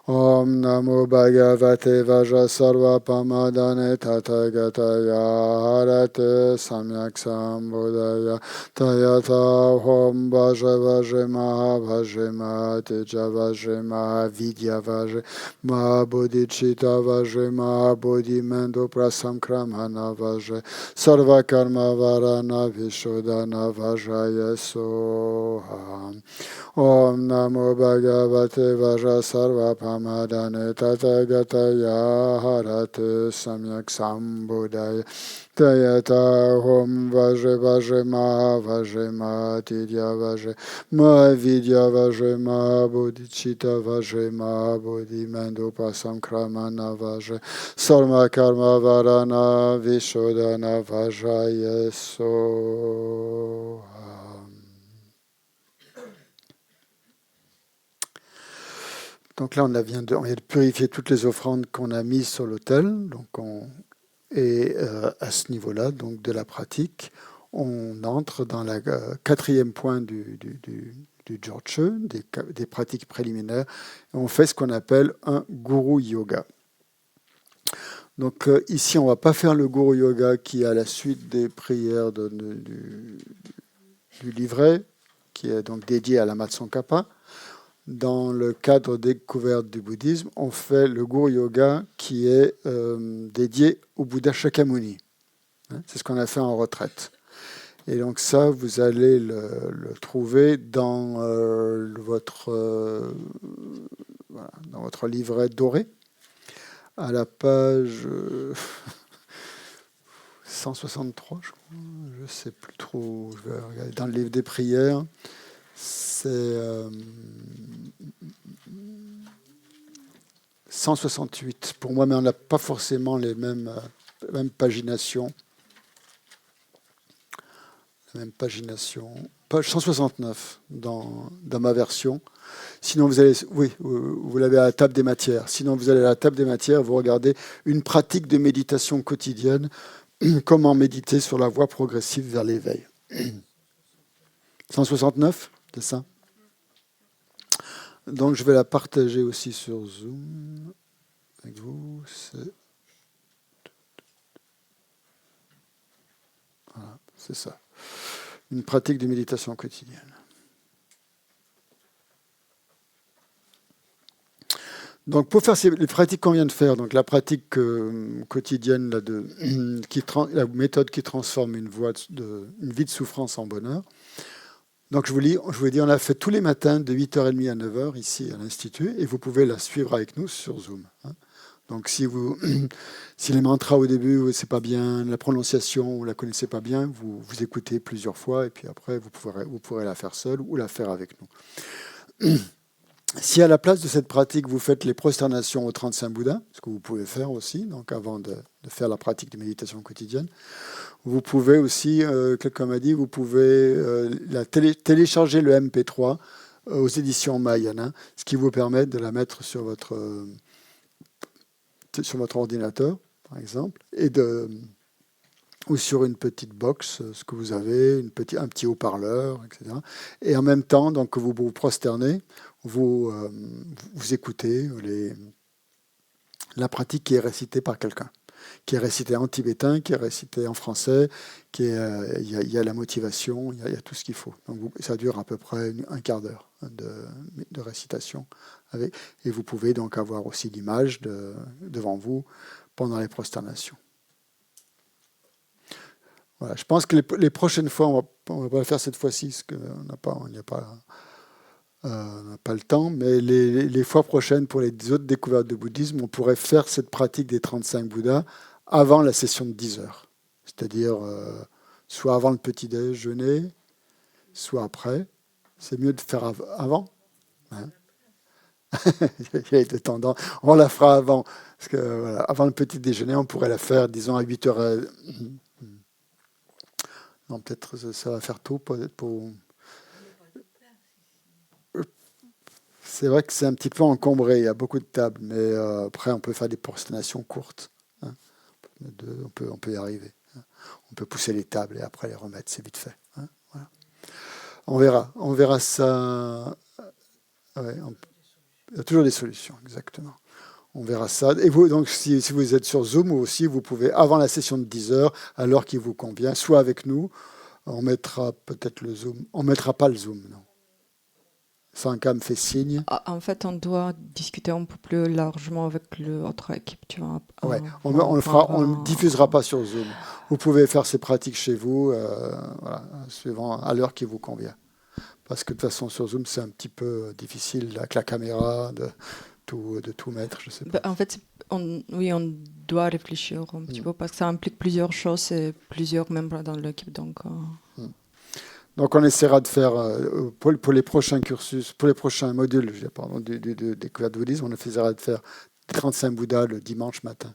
Om Namo Bhagavate Vajrasarva Pamadane Tathagataya Harate Samyak Sambuddhaya Tayata Om Vaja Vajema Vajema Teja Vajema Vidya Vajema Bodhicitta Vajema Bodhimendo Prasamkramana Vaje Sarva Karma Varana Vishodhana Vajaye Soha Om Namo Bhagavate Vajrasarva Pamadane Tathagataya Harate Samyak Sambuddhaya Tayata Om Vaje Vajema Vajema Tidya Vajema Vidya Vajema Bodhicitta Vajema Bodhimendo Prasamkramana Vaje Sarva Karma Varana Vishodhana Vajaye Soha. Donc là, on vient de purifier toutes les offrandes qu'on a mises sur l'autel. Et à ce niveau-là, donc de la pratique, on entre dans le quatrième point du Jorche, des pratiques préliminaires. Et on fait ce qu'on appelle un Guru Yoga. Donc ici, on ne va pas faire le Guru Yoga qui est à la suite des prières du livret, qui est donc dédié à la Matsongkhapa. Dans le cadre des découvertes du bouddhisme, on fait le Guru Yoga qui est dédié au Bouddha Shakyamuni. C'est ce qu'on a fait en retraite. Et donc ça, vous allez le trouver dans votre livret doré, à la page 163, je crois. Je ne sais plus trop. Je vais regarder dans le livre des prières. C'est 168 pour moi, mais on n'a pas forcément les mêmes paginations. La même pagination. Page 169 dans ma version. Sinon, vous l'avez à la table des matières. Sinon, vous allez à la table des matières, vous regardez une pratique de méditation quotidienne, comment méditer sur la voie progressive vers l'éveil. 169, c'est ça? Donc, je vais la partager aussi sur Zoom avec vous. Voilà, c'est ça. Une pratique de méditation quotidienne. Donc, pour faire les pratiques qu'on vient de faire, donc la pratique quotidienne, la méthode qui transforme une vie de souffrance en bonheur. Donc, je vous dis, on l'a fait tous les matins de 8h30 à 9h ici à l'Institut, et vous pouvez la suivre avec nous sur Zoom. Donc, si les mantras au début, c'est pas bien, la prononciation, vous la connaissez pas bien, vous écoutez plusieurs fois, et puis après, vous pourrez la faire seule ou la faire avec nous. Si à la place de cette pratique, vous faites les prosternations aux 35 Bouddhas, ce que vous pouvez faire aussi, donc avant de faire la pratique de méditation quotidienne, vous pouvez aussi, quelqu'un m'a dit, vous pouvez télécharger le MP3 aux éditions Mahayana, ce qui vous permet de la mettre sur votre ordinateur, par exemple, ou sur une petite box, ce que vous avez, un petit haut-parleur, etc. Et en même temps, donc, que vous vous prosternez, vous écoutez la pratique qui est récitée par quelqu'un, qui est récitée en tibétain, qui est récitée en français, il y a la motivation, il y a tout ce qu'il faut. Donc ça dure à peu près un quart d'heure de récitation. Et vous pouvez donc avoir aussi l'image devant vous pendant les prosternations. Voilà, je pense que les prochaines fois, on va pas le faire cette fois-ci, parce qu'on n'a pas le temps, mais les fois prochaines, pour les autres découvertes de bouddhisme, on pourrait faire cette pratique des 35 Bouddhas avant la session de 10 heures. C'est-à-dire soit avant le petit déjeuner, soit après. C'est mieux de faire avant. Hein. Il y a des tendances. On la fera avant. Parce que, voilà, avant le petit déjeuner, on pourrait la faire, disons, à 8 heures. Non, peut-être ça va faire tôt pour... C'est vrai que c'est un petit peu encombré, il y a beaucoup de tables, mais après on peut faire des prosternations courtes. Hein. On peut y arriver. Hein. On peut pousser les tables et après les remettre, c'est vite fait. Hein. Voilà. On verra ça. Ouais, il y a toujours des solutions, exactement. On verra ça. Et vous, donc, si vous êtes sur Zoom aussi, vous pouvez, avant la session de 10 heures, à l'heure qui vous convient, soit avec nous, on mettra peut-être le Zoom. On ne mettra pas le Zoom, non. Sanka me fait signe. En fait, on doit discuter un peu plus largement avec l'autre équipe, tu vois. Ouais, on ne diffusera pas sur Zoom. Vous pouvez faire ces pratiques chez vous, voilà, suivant à l'heure qui vous convient. Parce que de toute façon, sur Zoom, c'est un petit peu difficile avec la caméra de tout mettre, je sais pas. En fait, on doit réfléchir un petit peu parce que ça implique plusieurs choses et plusieurs membres dans l'équipe. Donc on essaiera de faire, pour les prochains cursus, pour les prochains modules des découverte bouddhisme, on essaiera de faire 35 Bouddhas le dimanche matin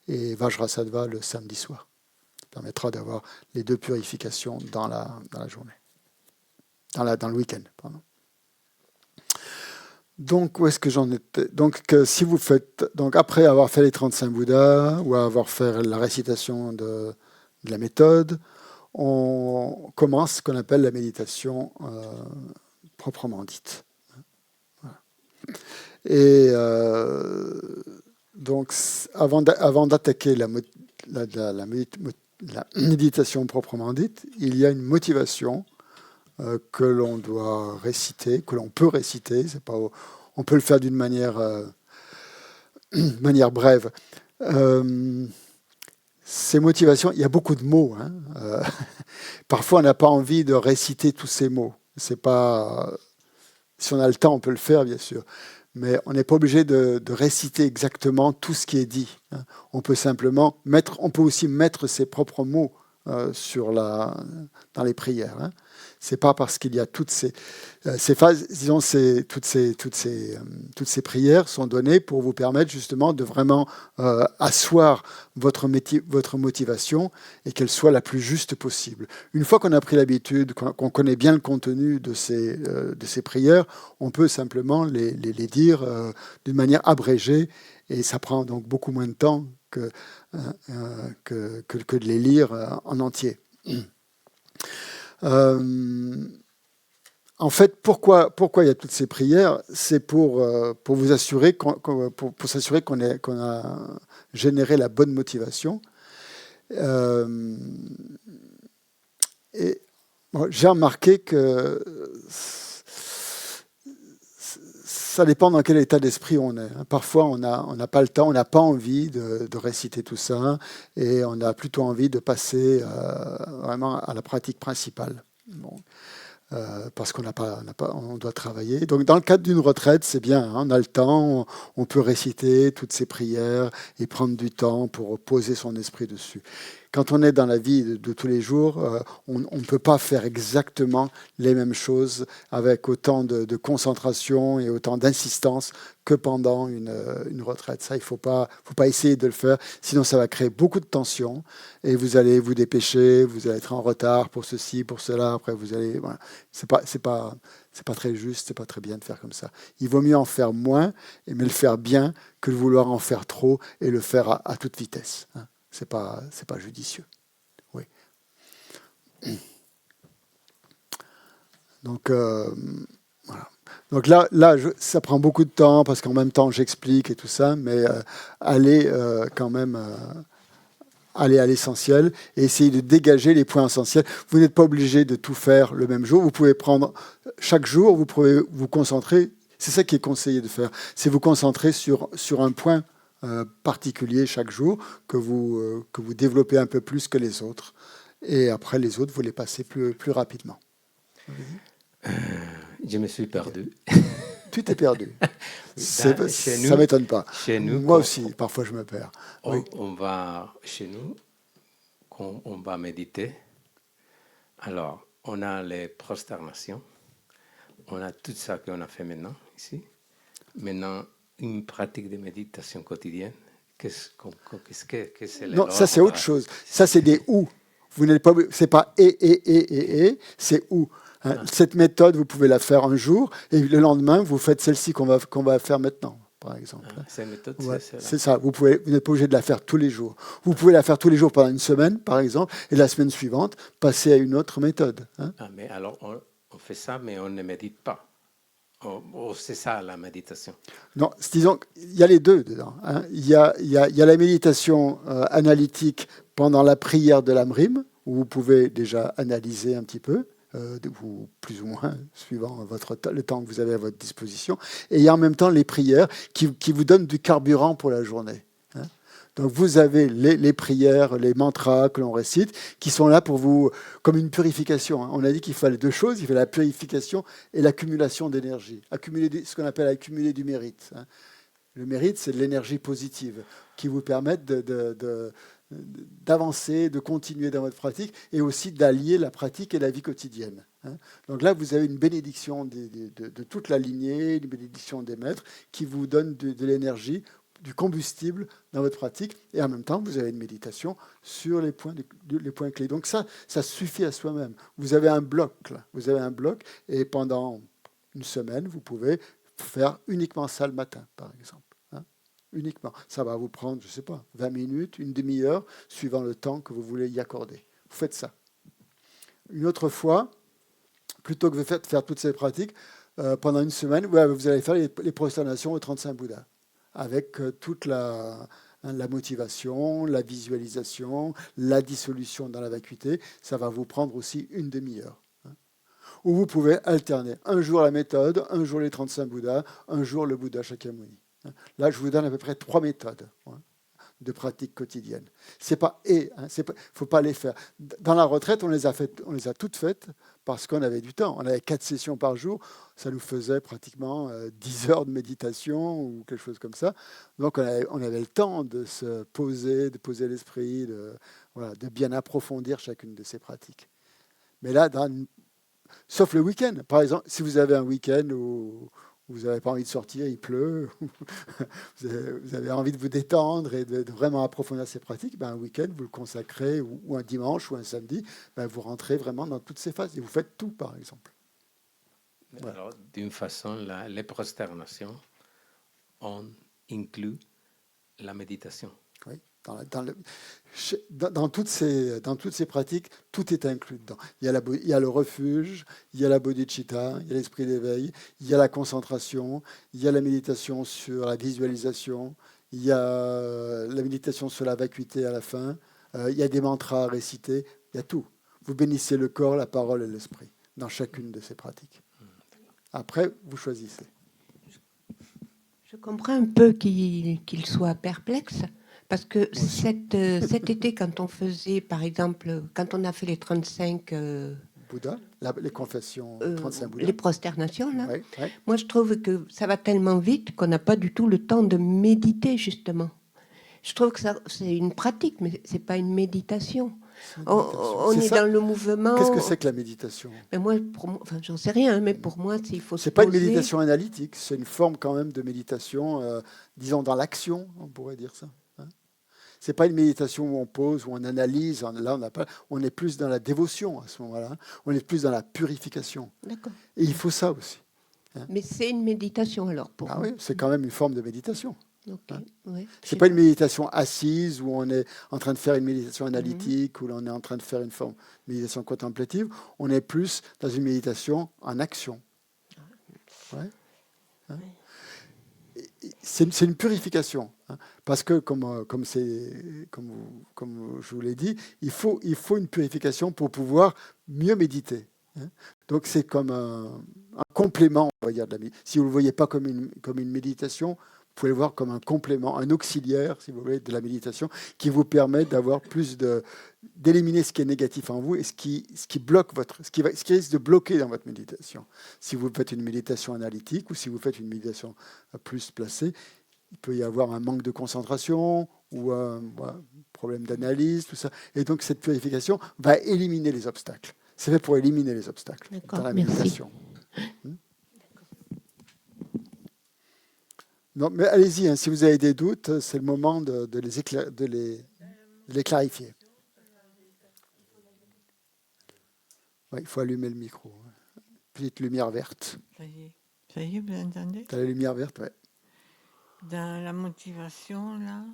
et Vajrasattva le samedi soir. Ça permettra d'avoir les deux purifications dans la journée. Dans le week-end, pardon. Donc, où est-ce que j'en étais? Donc, si vous faites, donc après avoir fait les 35 Bouddhas ou avoir fait la récitation de la méthode, on commence ce qu'on appelle la méditation proprement dite. Voilà. Et donc, avant d'attaquer la méditation proprement dite, il y a une motivation que l'on doit réciter, que l'on peut réciter. On peut le faire d'une manière brève. Ces motivations, il y a beaucoup de mots. Hein. Parfois, on n'a pas envie de réciter tous ces mots. C'est pas, si on a le temps, on peut le faire, bien sûr. Mais on n'est pas obligé de réciter exactement tout ce qui est dit. Hein. On peut aussi mettre ses propres mots dans les prières. Hein. C'est pas parce qu'il y a toutes ces phases, disons, toutes ces prières sont données pour vous permettre justement de vraiment asseoir votre motivation et qu'elle soit la plus juste possible. Une fois qu'on a pris l'habitude, qu'on connaît bien le contenu de ces prières, on peut simplement les dire d'une manière abrégée et ça prend donc beaucoup moins de temps que de les lire en entier. En fait, pourquoi il y a toutes ces prières? C'est pour vous assurer pour s'assurer qu'on a généré la bonne motivation. Et j'ai remarqué que ça dépend dans quel état d'esprit on est. Parfois, on n'a pas le temps, on n'a pas envie de réciter tout ça, et on a plutôt envie de passer vraiment à la pratique principale. Bon. Parce qu'on on doit travailler. Donc, dans le cadre d'une retraite, c'est bien. Hein, on a le temps, on peut réciter toutes ces prières et prendre du temps pour poser son esprit dessus. quand on est dans la vie de tous les jours, on ne peut pas faire exactement les mêmes choses avec autant de concentration et autant d'insistance que pendant une retraite. Ça, il ne faut pas essayer de le faire, sinon ça va créer beaucoup de tension et vous allez vous dépêcher, vous allez être en retard pour ceci, pour cela. Après, vous allez... Voilà. C'est pas très juste, c'est pas très bien de faire comme ça. Il vaut mieux en faire moins, mais le faire bien, que de vouloir en faire trop et le faire à toute vitesse. Hein. C'est pas judicieux. Oui. Donc, voilà. Donc là ça prend beaucoup de temps parce qu'en même temps, j'explique et tout ça, mais allez quand même... aller à l'essentiel et essayer de dégager les points essentiels. Vous n'êtes pas obligé de tout faire le même jour. Vous pouvez prendre chaque jour, vous pouvez vous concentrer. C'est ça qui est conseillé de faire. C'est vous concentrer sur un point particulier chaque jour que vous développez un peu plus que les autres. Et après, les autres, vous les passez plus rapidement. Je me suis perdu. Tu t'es perdu. Ça ne m'étonne pas. Chez nous, moi aussi, parfois je me perds. Oui. Chez nous, quand on va méditer, alors on a les prosternations, on a tout ça qu'on a fait maintenant ici. Maintenant, une pratique de méditation quotidienne. Qu'est-ce que c'est? Non, ça c'est autre chose. Ça c'est des ou. Vous n'êtes pas, c'est pas et, c'est ou. Hein. Cette méthode, vous pouvez la faire un jour et le lendemain, vous faites celle-ci qu'on va faire maintenant, par exemple. Cette méthode, ouais, c'est ça. Vous n'êtes pas obligé de la faire tous les jours. Vous pouvez la faire tous les jours pendant une semaine, par exemple, et la semaine suivante, passer à une autre méthode. Hein. Mais alors, on fait ça, mais on ne médite pas. C'est ça, la méditation. Non, disons qu'il y a les deux dedans. Hein. Il y a la méditation analytique pendant la prière de l'Amrim, où vous pouvez déjà analyser un petit peu. Ou plus ou moins, suivant le temps que vous avez à votre disposition. Et il y a en même temps les prières qui vous donnent du carburant pour la journée. Hein. Donc vous avez les prières, les mantras que l'on récite, qui sont là pour vous, comme une purification. Hein. On a dit qu'il fallait deux choses, il fallait la purification et l'accumulation d'énergie. Ce qu'on appelle accumuler du mérite. Hein. Le mérite, c'est de l'énergie positive qui vous permet d'avancer, de continuer dans votre pratique et aussi d'allier la pratique et la vie quotidienne. Hein. Donc là, vous avez une bénédiction de toute la lignée, une bénédiction des maîtres qui vous donne de l'énergie, du combustible dans votre pratique et en même temps, vous avez une méditation sur les points clés. Donc ça suffit à soi-même. Vous avez un bloc, là. Vous avez un bloc et pendant une semaine, vous pouvez faire uniquement ça le matin, par exemple. Uniquement. Ça va vous prendre, je ne sais pas, 20 minutes, une demi-heure, suivant le temps que vous voulez y accorder. Vous faites ça. Une autre fois, plutôt que de faire toutes ces pratiques, pendant une semaine, vous allez faire les prosternations aux 35 Bouddhas, avec toute la motivation, la visualisation, la dissolution dans la vacuité. Ça va vous prendre aussi une demi-heure. Ou vous pouvez alterner. Un jour la méthode, un jour les 35 Bouddhas, un jour le Bouddha Shakyamuni. Là, je vous donne à peu près 3 méthodes de pratique quotidienne. C'est pas faut pas les faire. Dans la retraite, on les a toutes faites parce qu'on avait du temps. On avait 4 sessions par jour. Ça nous faisait pratiquement 10 heures de méditation ou quelque chose comme ça. Donc, on avait le temps de se poser, de poser l'esprit, de bien approfondir chacune de ces pratiques. Mais là, sauf le week-end. Par exemple, si vous avez un week-end où vous n'avez pas envie de sortir, il pleut, vous avez envie de vous détendre et de vraiment approfondir ces pratiques, un week-end, vous le consacrez, ou un dimanche ou un samedi, vous rentrez vraiment dans toutes ces phases et vous faites tout, par exemple. Voilà. Alors, d'une façon, les prosternations, on inclut la méditation. Oui. Dans toutes ces pratiques, tout est inclus dedans. Il y a le refuge, il y a la bodhicitta, il y a l'esprit d'éveil, il y a la concentration, il y a la méditation sur la visualisation, il y a la méditation sur la vacuité à la fin, il y a des mantras à réciter, il y a tout. Vous bénissez le corps, la parole et l'esprit dans chacune de ces pratiques. Après, vous choisissez. Je comprends un peu qu'il soit perplexe. Parce que cet été, quand on faisait, par exemple, quand on a fait les 35... Bouddha, les confessions, 35 Bouddhas. Les prosternations, là. Oui. Moi, je trouve que ça va tellement vite qu'on n'a pas du tout le temps de méditer, justement. Je trouve que c'est une pratique, mais c'est pas une méditation. C'est On c'est est ça. dans le mouvement. Qu'est-ce que c'est que la méditation? Mais moi, enfin, j'en sais rien, mais pour moi, il faut se C'est pas une poser. méditation analytique, c'est une forme quand même de méditation, disons dans l'action, on pourrait dire ça. Hein. C'est pas une méditation où on pose, où on analyse. Là, on est plus dans la dévotion à ce moment-là. On est plus dans la purification. D'accord. Et il faut ça aussi. Mais c'est une méditation alors pour Ah vous. oui, c'est quand même une forme de méditation. Ok. Hein. Ouais. C'est pas une méditation assise où on est en train de faire une méditation analytique, où on est en train de faire une forme de méditation contemplative. On est plus dans une méditation en action. Ouais. Hein. C'est une purification, hein, parce que comme je vous l'ai dit, il faut une purification pour pouvoir mieux méditer. Hein. Donc c'est comme un complément, on va dire, de la méditation. Si vous ne le voyez pas comme une méditation, vous pouvez le voir comme un complément, un auxiliaire, si vous voulez, de la méditation, qui vous permet d'avoir d'éliminer ce qui est négatif en vous et ce qui bloque ce qui risque de bloquer dans votre méditation. Si vous faites une méditation analytique ou si vous faites une méditation plus placée, il peut y avoir un manque de concentration ou un problème d'analyse, tout ça. Et donc cette purification va éliminer les obstacles. C'est fait pour éliminer les obstacles dans la méditation. Non, mais allez-y, hein, si vous avez des doutes, c'est le moment de les clarifier. Ouais, il faut allumer le micro. Petite lumière verte. Ça y est, vous entendez? Tu as la lumière verte, ouais. Dans la motivation, là,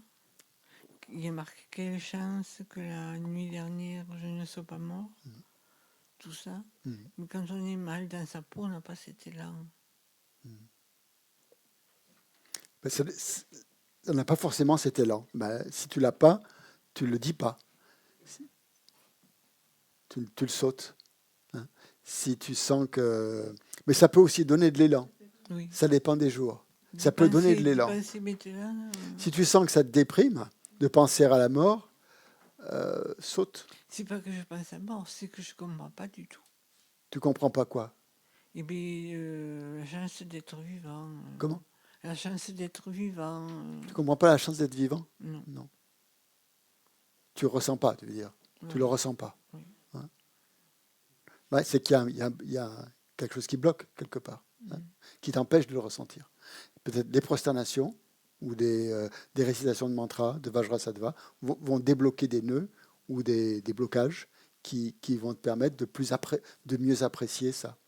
il y a marqué quelle chance que la nuit dernière, je ne sois pas mort. Tout ça. Mais quand on est mal dans sa peau, on n'a pas cet élan. On n'a pas forcément cet élan. Si tu l'as pas, tu le dis pas. Tu le sautes. Hein. Si tu sens que... Mais ça peut aussi donner de l'élan. Oui. Ça dépend des jours. Ça peut donner de l'élan. Si tu sens que ça te déprime, de penser à la mort, saute. C'est pas que je pense à mort, c'est que je comprends pas du tout. Tu comprends pas quoi? Eh bien, la chance d'être vivant. Comment? La chance d'être vivant. Tu comprends pas la chance d'être vivant? Non. Non. Tu ressens pas, tu veux dire. Oui. Tu le ressens pas. Oui. Hein? Ouais, c'est qu'il y a quelque chose qui bloque quelque part, hein, qui t'empêche de le ressentir. Peut-être des prosternations ou des récitations de mantras, de Vajrasattva, vont débloquer des nœuds ou des blocages qui vont te permettre de mieux apprécier ça.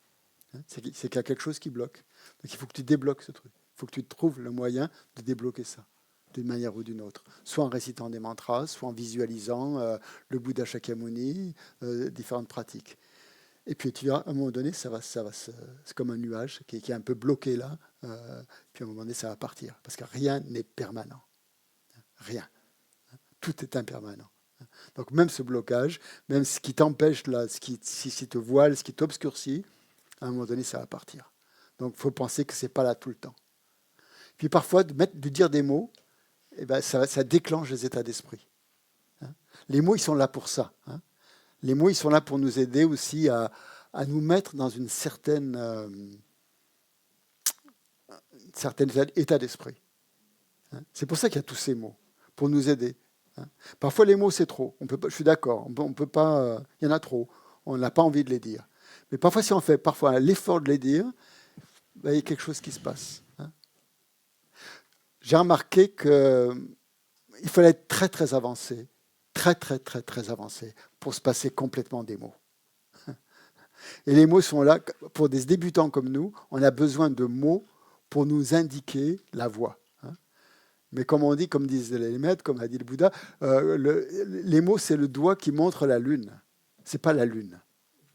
Hein? C'est qu'il y a quelque chose qui bloque. Donc il faut que tu débloques ce truc. Il faut que tu trouves le moyen de débloquer ça, d'une manière ou d'une autre. Soit en récitant des mantras, soit en visualisant le Bouddha Shakyamuni, différentes pratiques. Et puis tu verras, à un moment donné, c'est comme un nuage qui est un peu bloqué là. Puis à un moment donné, ça va partir. Parce que rien n'est permanent. Rien. Tout est impermanent. Donc même ce blocage, même ce qui t'empêche là, ce qui te voile, ce qui t'obscurcit, à un moment donné, ça va partir. Donc il faut penser que ce n'est pas là tout le temps. Puis parfois, de dire des mots, eh ben, ça déclenche les états d'esprit. Hein. Les mots, ils sont là pour ça. Hein. Les mots, ils sont là pour nous aider aussi à nous mettre dans une certaine état d'esprit. Hein. C'est pour ça qu'il y a tous ces mots, pour nous aider. Hein. Parfois, les mots, c'est trop. Je suis d'accord, on peut pas, il y en a trop. On n'a pas envie de les dire. Mais parfois, si on fait l'effort de les dire, ben, il y a quelque chose qui se passe. Hein. J'ai remarqué qu'il fallait être très, très avancé, très, très, très, très avancé pour se passer complètement des mots. Et les mots sont là, pour des débutants comme nous, on a besoin de mots pour nous indiquer la voie. Hein. Mais comme on dit, comme disent les maîtres, comme a dit le Bouddha, les mots, c'est le doigt qui montre la lune. Ce n'est pas la lune.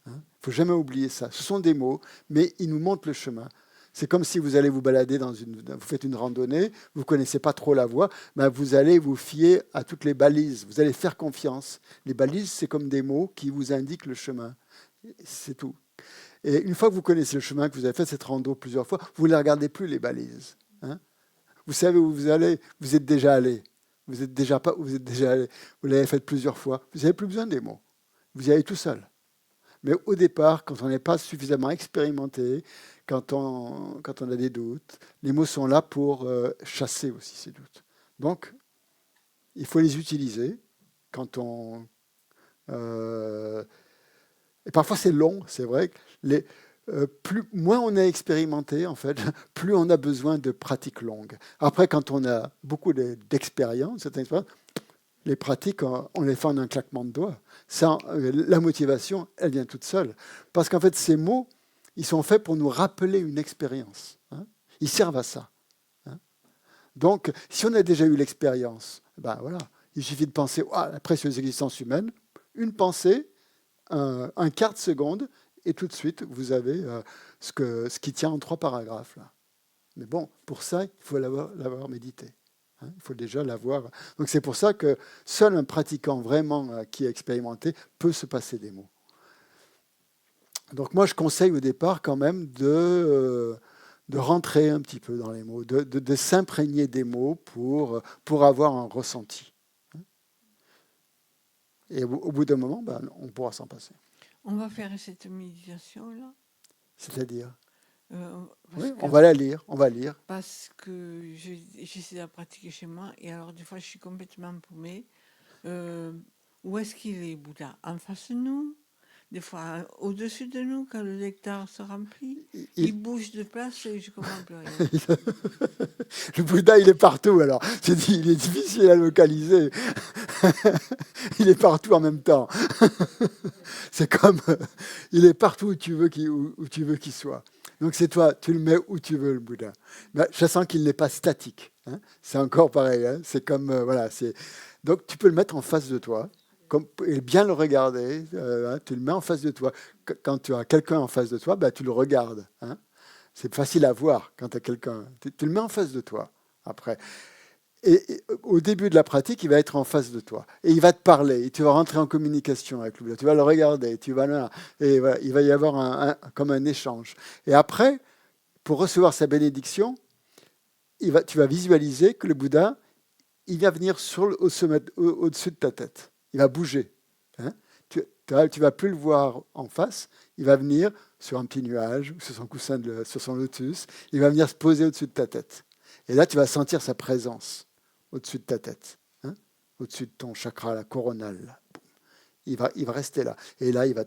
Il ne faut jamais oublier ça. Ce sont des mots, mais ils nous montrent le chemin. C'est comme si vous allez vous balader vous faites une randonnée, vous ne connaissez pas trop la voie, ben vous allez vous fier à toutes les balises. Vous allez faire confiance. Les balises, c'est comme des mots qui vous indiquent le chemin. C'est tout. Et une fois que vous connaissez le chemin, que vous avez fait cette rando plusieurs fois, vous ne les regardez plus, les balises. Hein. Vous savez où vous allez, vous êtes déjà allé. Vous êtes déjà allé. Vous l'avez fait plusieurs fois. Vous n'avez plus besoin des mots. Vous y allez tout seul. Mais au départ, quand on n'est pas suffisamment expérimenté, quand on a des doutes, les mots sont là pour chasser aussi ces doutes. Donc, il faut les utiliser quand et parfois c'est long, c'est vrai. Moins on est expérimenté, en fait, plus on a besoin de pratiques longues. Après, quand on a beaucoup d'expérience, les pratiques, on les fait en un claquement de doigts. La motivation, elle vient toute seule. Parce qu'en fait, ces mots, ils sont faits pour nous rappeler une expérience. Hein. Ils servent à ça. Hein. Donc, si on a déjà eu l'expérience, ben voilà, il suffit de penser à la précieuse existence humaine, une pensée, un quart de seconde, et tout de suite, vous avez ce qui tient en 3 paragraphes. Là. Mais bon, pour ça, il faut l'avoir médité. Hein, il faut déjà l'avoir. Donc c'est pour ça que seul un pratiquant vraiment qui est expérimenté peut se passer des mots. Donc moi, je conseille au départ quand même de rentrer un petit peu dans les mots, de s'imprégner des mots pour avoir un ressenti. Et au bout d'un moment, ben, on pourra s'en passer. On va faire cette méditation-là. C'est-à-dire Oui, on va la lire, on va lire. Parce que j'essaie de la pratiquer chez moi et alors des fois je suis complètement paumée. Où est-ce qu'il est, Bouddha? En face de nous? Des fois au-dessus de nous quand le nectar se remplit? Il bouge de place et je ne comprends plus rien. Le Bouddha, il est partout, alors. Il est difficile à localiser. Il est partout en même temps. C'est comme, il est partout où tu veux qu'il soit. Donc c'est toi, tu le mets où tu veux, le Bouddha. Mais je sens qu'il n'est pas statique. Hein. C'est encore pareil. Hein. C'est comme, voilà. Donc tu peux le mettre en face de toi. Et bien le regarder. Tu le mets en face de toi. Quand tu as quelqu'un en face de toi, bah, tu le regardes. Hein. C'est facile à voir quand tu as quelqu'un. Tu le mets en face de toi, après. Et au début de la pratique, il va être en face de toi. Et il va te parler. Et tu vas rentrer en communication avec lui. Tu vas le regarder. Et voilà, il va y avoir comme un échange. Et après, pour recevoir sa bénédiction, tu vas visualiser que le Bouddha, il va venir au-dessus de ta tête. Il va bouger. Hein. Tu ne vas plus le voir en face. Il va venir sur un petit nuage, sur son coussin, sur son lotus. Il va venir se poser au-dessus de ta tête. Et là, tu vas sentir sa présence au-dessus de ta tête, hein, au-dessus de ton chakra coronal. Là. Il va rester là. Et là, il va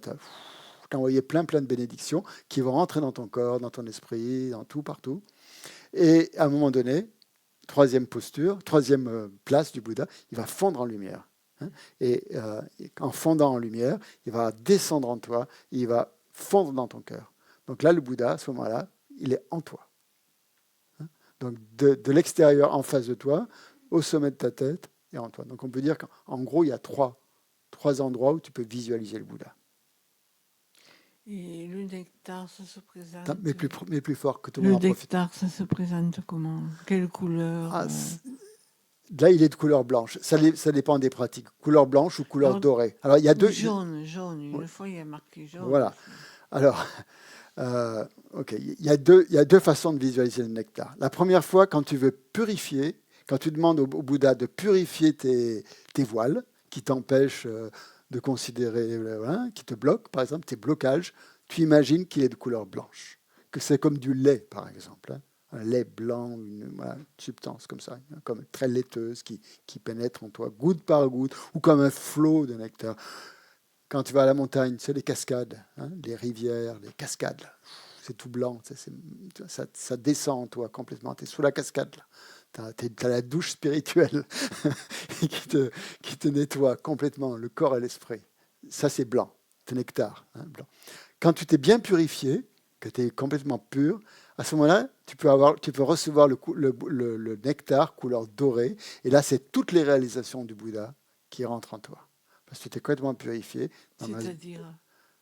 t'envoyer plein de bénédictions qui vont rentrer dans ton corps, dans ton esprit, dans tout, partout. Et à un moment donné, troisième posture, troisième place du Bouddha, il va fondre en lumière. Hein, et en fondant en lumière, il va descendre en toi, il va fondre dans ton cœur. Donc là, le Bouddha, à ce moment-là, il est en toi. Hein, donc de l'extérieur en face de toi, au sommet de ta tête et en toi. Donc on peut dire qu'en gros, il y a trois endroits où tu peux visualiser le Bouddha. Et le nectar, ça se présente... Mais plus fort que tout le monde. Le nectar, ça se présente comment? Quelle couleur? Là, il est de couleur blanche. Ça dépend des pratiques. Couleur blanche ou couleur dorée. Alors, il y a deux... Jaune. Une fois, il y a marqué jaune. Voilà. Alors, ok. Il y a deux façons de visualiser le nectar. La première fois, quand tu veux purifier, quand tu demandes au Bouddha de purifier tes voiles qui t'empêchent de considérer, qui te bloquent, par exemple, tes blocages, tu imagines qu'il est de couleur blanche. Que c'est comme du lait, par exemple. Hein. Un lait blanc, une substance comme ça, comme très laiteuse qui pénètre en toi, goutte par goutte, ou comme un flot de nectar. Quand tu vas à la montagne, c'est les cascades, hein, les rivières, les cascades. Là. C'est tout blanc, ça descend en toi complètement. Tu es sous la cascade. Tu as la douche spirituelle qui te nettoie complètement le corps et l'esprit. Ça, c'est blanc, c'est nectar. Hein, blanc. Quand tu t'es bien purifié, que tu es complètement pur, à ce moment-là, tu peux recevoir le nectar couleur dorée. Et là, c'est toutes les réalisations du Bouddha qui rentrent en toi. Parce que tu es complètement purifié. C'est-à-dire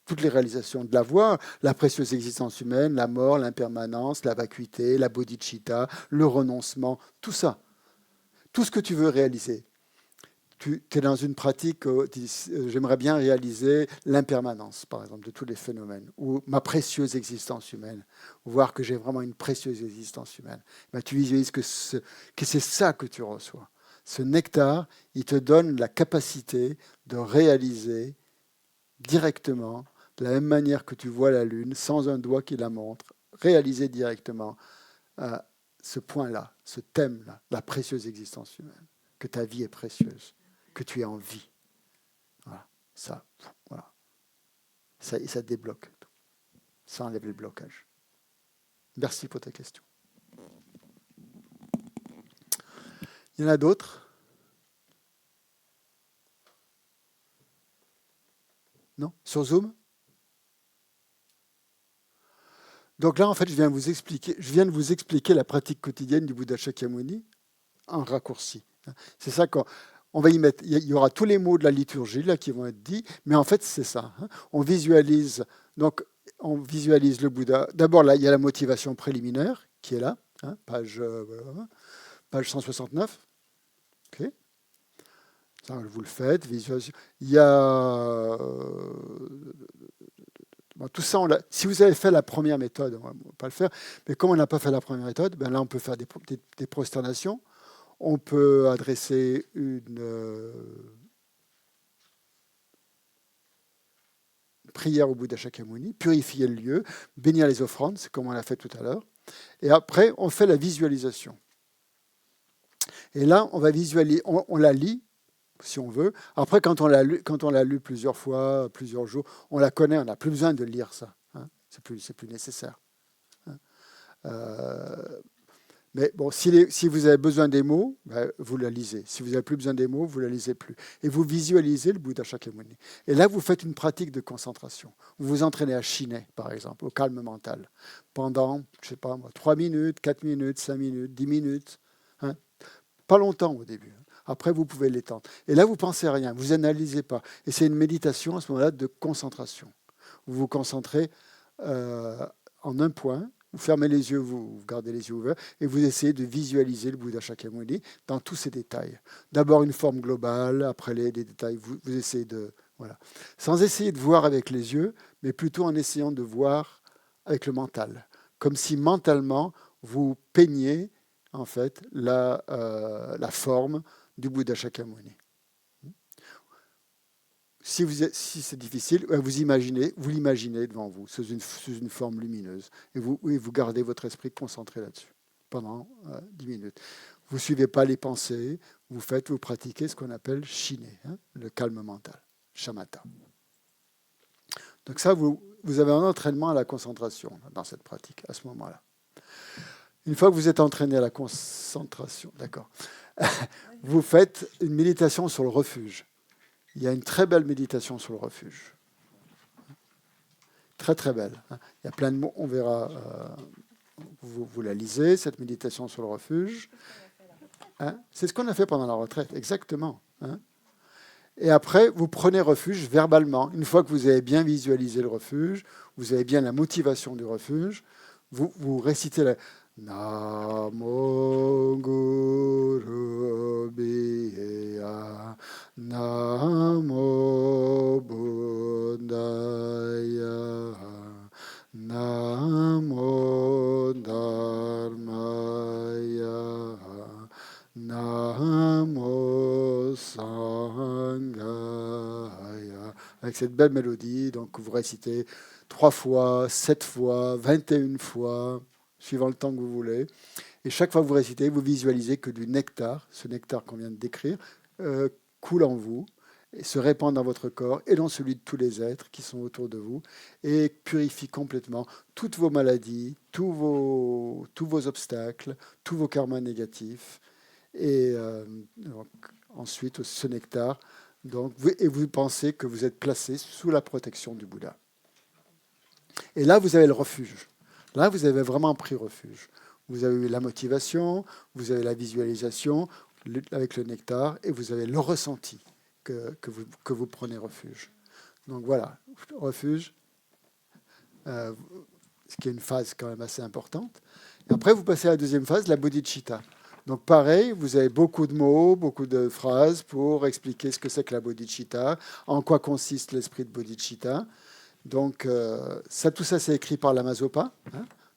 toutes les réalisations de la voie, la précieuse existence humaine, la mort, l'impermanence, la vacuité, la bodhicitta, le renoncement, tout ça. Tout ce que tu veux réaliser. Tu es dans une pratique, j'aimerais bien réaliser l'impermanence, par exemple, de tous les phénomènes, ou ma précieuse existence humaine, ou voir que j'ai vraiment une précieuse existence humaine. Ben, tu visualises que c'est ça que tu reçois. Ce nectar, il te donne la capacité de réaliser directement, de la même manière que tu vois la Lune, sans un doigt qui la montre, réaliser directement ce point-là, ce thème-là, la précieuse existence humaine. que ta vie est précieuse, que tu es en vie. Voilà, ça, voilà. Ça débloque. Ça enlève les blocages. Merci pour ta question. Il y en a d'autres? Non? Sur Zoom? Donc là, en fait, je viens de vous expliquer la pratique quotidienne du Bouddha Shakyamuni en raccourci. C'est ça qu'on va y mettre. Il y aura tous les mots de la liturgie là qui vont être dits, mais en fait, c'est ça. On visualise le Bouddha. D'abord, là, il y a la motivation préliminaire qui est là, page 169. Ok. Ça, vous le faites. Visualisation. Il y a tout ça, si vous avez fait la première méthode, on ne va pas le faire, mais comme on n'a pas fait la première méthode, ben là, on peut faire des prosternations. On peut adresser une prière au Bouddha Shakyamuni, purifier le lieu, bénir les offrandes, c'est comme on l'a fait tout à l'heure. Et après, on fait la visualisation. Et là, on va visualiser, on la lit, si on veut. Après, quand on l'a lu plusieurs fois, plusieurs jours, on la connaît, on n'a plus besoin de lire ça. C'est plus nécessaire. Mais bon, si vous avez besoin des mots, vous la lisez. Si vous n'avez plus besoin des mots, vous ne la lisez plus. Et vous visualisez le Bouddha Shakyamuni. Et là, vous faites une pratique de concentration. Vous vous entraînez à chiner, par exemple, au calme mental, pendant, je ne sais pas moi, 3 minutes, 4 minutes, 5 minutes, 10 minutes. Pas longtemps au début. Après, vous pouvez l'étendre. Et là, vous ne pensez à rien, vous n'analysez pas. Et c'est une méditation à ce moment-là de concentration. Vous vous concentrez en un point, vous fermez les yeux, vous gardez les yeux ouverts, et vous essayez de visualiser le Bouddha Shakyamuni dans tous ses détails. D'abord une forme globale, après les détails, vous essayez de... Voilà. Sans essayer de voir avec les yeux, mais plutôt en essayant de voir avec le mental. Comme si mentalement, vous peigniez en fait la forme du Bouddha Shakyamuni. Si c'est difficile, vous l'imaginez devant vous, sous une forme lumineuse. Et vous gardez votre esprit concentré là-dessus pendant 10 minutes. Vous ne suivez pas les pensées, vous pratiquez ce qu'on appelle shiner, le calme mental, shamatha. Donc ça, vous avez un entraînement à la concentration dans cette pratique, à ce moment-là. Une fois que vous êtes entraîné à la concentration, d'accord, vous faites une méditation sur le refuge. Il y a une très belle méditation sur le refuge. Très, très belle. Il y a plein de mots, on verra. Vous la lisez, cette méditation sur le refuge. C'est ce qu'on a fait pendant la retraite, exactement. Et après, vous prenez refuge verbalement. Une fois que vous avez bien visualisé le refuge, vous avez bien la motivation du refuge, vous récitez la... Namo Guru Bhaya Namo Buddhaya Namo Dharmaya Namo Sanghaya. Avec cette belle mélodie, donc vous récitez 3 fois, 7 fois, 21 fois, suivant le temps que vous voulez. Et chaque fois que vous récitez, vous visualisez que du nectar, ce nectar qu'on vient de décrire, coule en vous, et se répand dans votre corps et dans celui de tous les êtres qui sont autour de vous, et purifie complètement toutes vos maladies, tous vos obstacles, tous vos karmas négatifs. Et donc, ensuite, ce nectar, et vous pensez que vous êtes placé sous la protection du Bouddha. Et là, vous avez le refuge. Là, vous avez vraiment pris refuge. Vous avez eu la motivation, vous avez la visualisation avec le nectar, et vous avez le ressenti que vous prenez refuge. Donc voilà, refuge, ce qui est une phase quand même assez importante. Et après, vous passez à la deuxième phase, la bodhicitta. Donc pareil, vous avez beaucoup de mots, beaucoup de phrases pour expliquer ce que c'est que la bodhicitta, en quoi consiste l'esprit de bodhicitta. Donc tout ça, c'est écrit par Lama Zopa,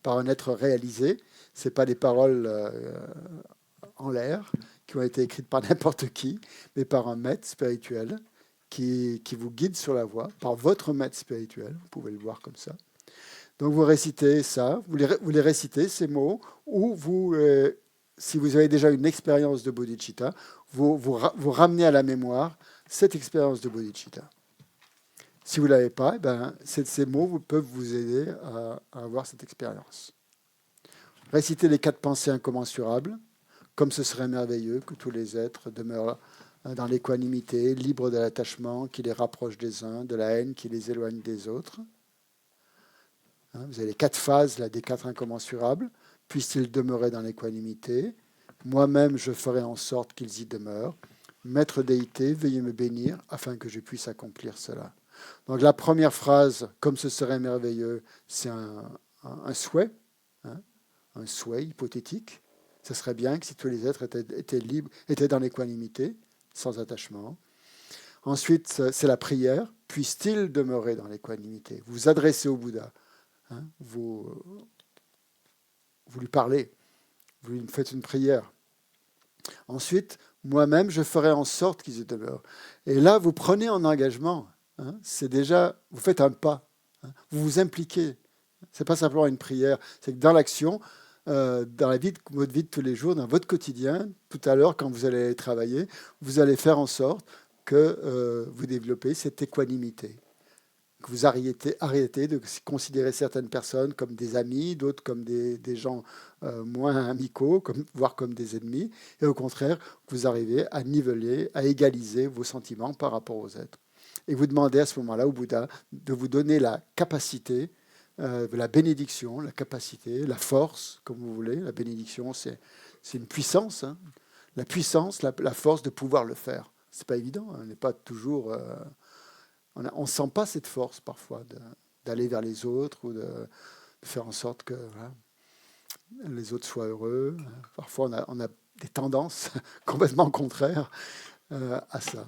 par un être réalisé. Ce n'est pas des paroles en l'air qui ont été écrites par n'importe qui, mais par un maître spirituel qui vous guide sur la voie, par votre maître spirituel, vous pouvez le voir comme ça. Donc vous récitez ça, vous les récitez, ces mots, ou vous si vous avez déjà une expérience de bodhicitta, vous ramenez à la mémoire cette expérience de bodhicitta. Si vous ne l'avez pas, ces mots peuvent vous aider à avoir cette expérience. Récitez les 4 pensées incommensurables, comme ce serait merveilleux que tous les êtres demeurent dans l'équanimité, libres de l'attachement qui les rapproche des uns, de la haine qui les éloigne des autres. Vous avez les 4 phases là, des 4 incommensurables. Puissent-ils demeurer dans l'équanimité? Moi-même, je ferai en sorte qu'ils y demeurent. Maître déité, veuillez me bénir afin que je puisse accomplir cela. Donc la première phrase, comme ce serait merveilleux, c'est un souhait, un souhait hypothétique. Ce serait bien que si tous les êtres étaient libres, étaient dans l'équanimité, sans attachement. Ensuite, c'est la prière. Puisse-t-il demeurer dans l'équanimité? Vous vous adressez au Bouddha. Vous lui parlez. Vous lui faites une prière. Ensuite, moi-même, je ferai en sorte qu'ils y demeurent. Et là, vous prenez en engagement. C'est déjà, vous faites un pas. Vous vous impliquez. Ce n'est pas simplement une prière. C'est que dans l'action, dans votre vie de tous les jours, dans votre quotidien, tout à l'heure, quand vous allez travailler, vous allez faire en sorte que vous développez cette équanimité. Que vous arrêtez de considérer certaines personnes comme des amis, d'autres comme des gens moins amicaux, voire comme des ennemis. Et au contraire, vous arrivez à niveler, à égaliser vos sentiments par rapport aux êtres. Et vous demandez à ce moment-là au Bouddha de vous donner la capacité, la bénédiction, la capacité, la force, comme vous voulez. La bénédiction, c'est une puissance. La puissance, la force de pouvoir le faire. Ce n'est pas évident, on n'est pas toujours... on ne sent pas cette force parfois d'aller vers les autres ou de faire en sorte que les autres soient heureux. Parfois, on a des tendances complètement contraires à ça.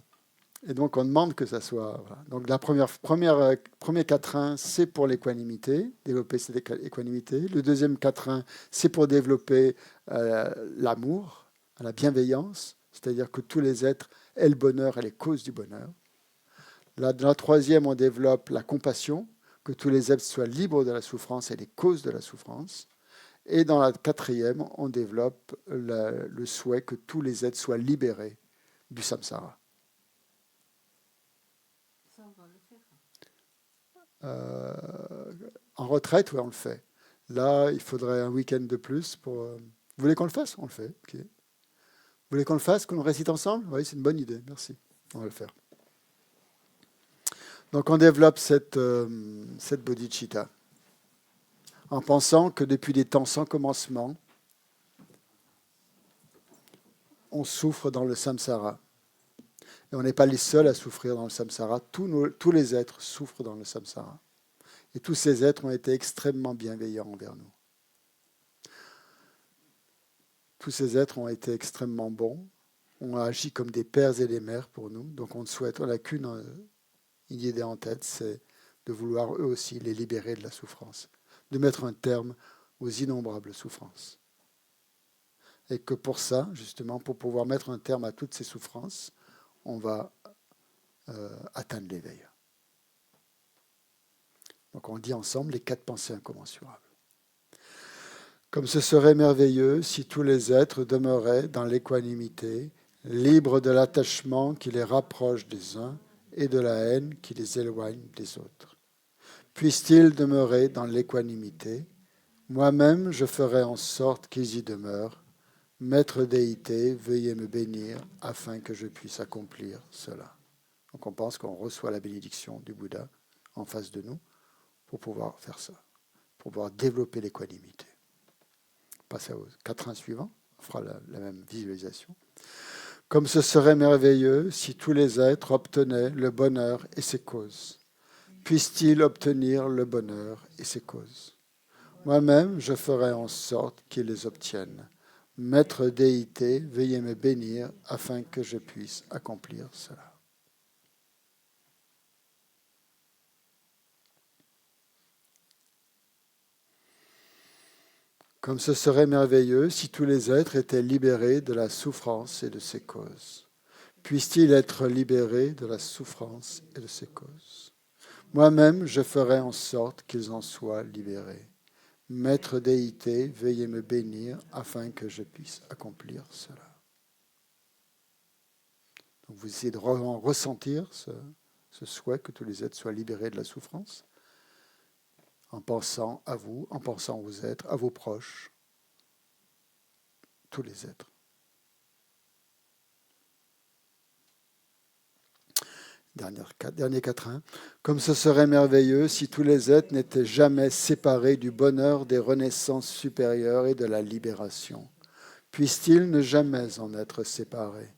Et donc, on demande que ça soit... Voilà. Donc, la premier quatrain, c'est pour l'équanimité, développer cette équanimité. Le deuxième quatrain, c'est pour développer l'amour, la bienveillance, c'est-à-dire que tous les êtres aient le bonheur et les causes du bonheur. Là, dans la troisième, on développe la compassion, que tous les êtres soient libres de la souffrance et des causes de la souffrance. Et dans la quatrième, on développe le souhait que tous les êtres soient libérés du samsara. Ça, on va le faire. En retraite, oui, on le fait. Là, il faudrait un week-end de plus pour... Vous voulez qu'on le fasse? On le fait. Okay. Vous voulez qu'on le fasse, qu'on le récite ensemble? Oui, c'est une bonne idée. Merci. On va le faire. Donc on développe cette bodhicitta en pensant que depuis des temps sans commencement, on souffre dans le samsara. Et on n'est pas les seuls à souffrir dans le samsara. Tous les êtres souffrent dans le samsara. Et tous ces êtres ont été extrêmement bienveillants envers nous. Tous ces êtres ont été extrêmement bons, ont agi comme des pères et des mères pour nous. Donc on n'a qu'une idée en tête, c'est de vouloir eux aussi les libérer de la souffrance, de mettre un terme aux innombrables souffrances. Et que pour ça, justement, pour pouvoir mettre un terme à toutes ces souffrances, on va atteindre l'éveil. Donc on dit ensemble les 4 pensées incommensurables. Comme ce serait merveilleux si tous les êtres demeuraient dans l'équanimité, libres de l'attachement qui les rapproche des uns et de la haine qui les éloigne des autres. Puissent-ils demeurer dans l'équanimité? Moi-même, je ferai en sorte qu'ils y demeurent. Maître déité, veuillez me bénir afin que je puisse accomplir cela. Donc on pense qu'on reçoit la bénédiction du Bouddha en face de nous pour pouvoir faire ça, pour pouvoir développer l'équanimité. Passez aux 4 suivants, on fera la même visualisation. Comme ce serait merveilleux si tous les êtres obtenaient le bonheur et ses causes. Puissent-ils obtenir le bonheur et ses causes? Moi-même, je ferai en sorte qu'ils les obtiennent. Maître déité, veuillez me bénir afin que je puisse accomplir cela. Comme ce serait merveilleux si tous les êtres étaient libérés de la souffrance et de ses causes. Puissent-ils être libérés de la souffrance et de ses causes? Moi-même, je ferai en sorte qu'ils en soient libérés. Maître déité, veuillez me bénir afin que je puisse accomplir cela. Donc vous essayez de ressentir ce souhait que tous les êtres soient libérés de la souffrance, en pensant à vous, en pensant aux êtres, à vos proches, tous les êtres. Dernier quatrain. Comme ce serait merveilleux si tous les êtres n'étaient jamais séparés du bonheur des renaissances supérieures et de la libération. Puissent-ils ne jamais en être séparés.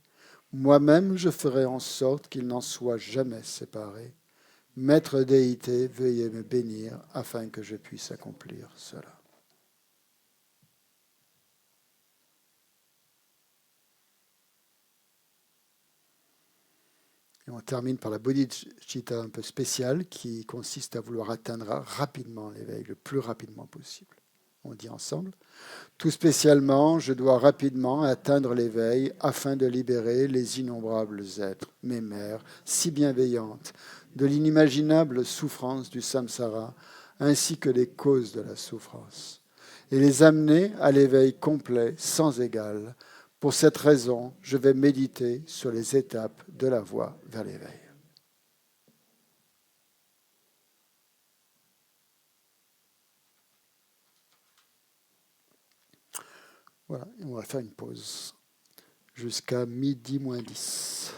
Moi-même, je ferai en sorte qu'ils n'en soient jamais séparés. Maître déité, veuillez me bénir afin que je puisse accomplir cela. Et on termine par la bodhicitta un peu spéciale qui consiste à vouloir atteindre rapidement l'éveil, le plus rapidement possible. On dit ensemble. Tout spécialement, je dois rapidement atteindre l'éveil afin de libérer les innombrables êtres, mes mères, si bienveillantes, de l'inimaginable souffrance du samsara, ainsi que les causes de la souffrance, et les amener à l'éveil complet, sans égal. Pour cette raison, je vais méditer sur les étapes de la voie vers l'éveil. Voilà, on va faire une pause jusqu'à 12h moins 10.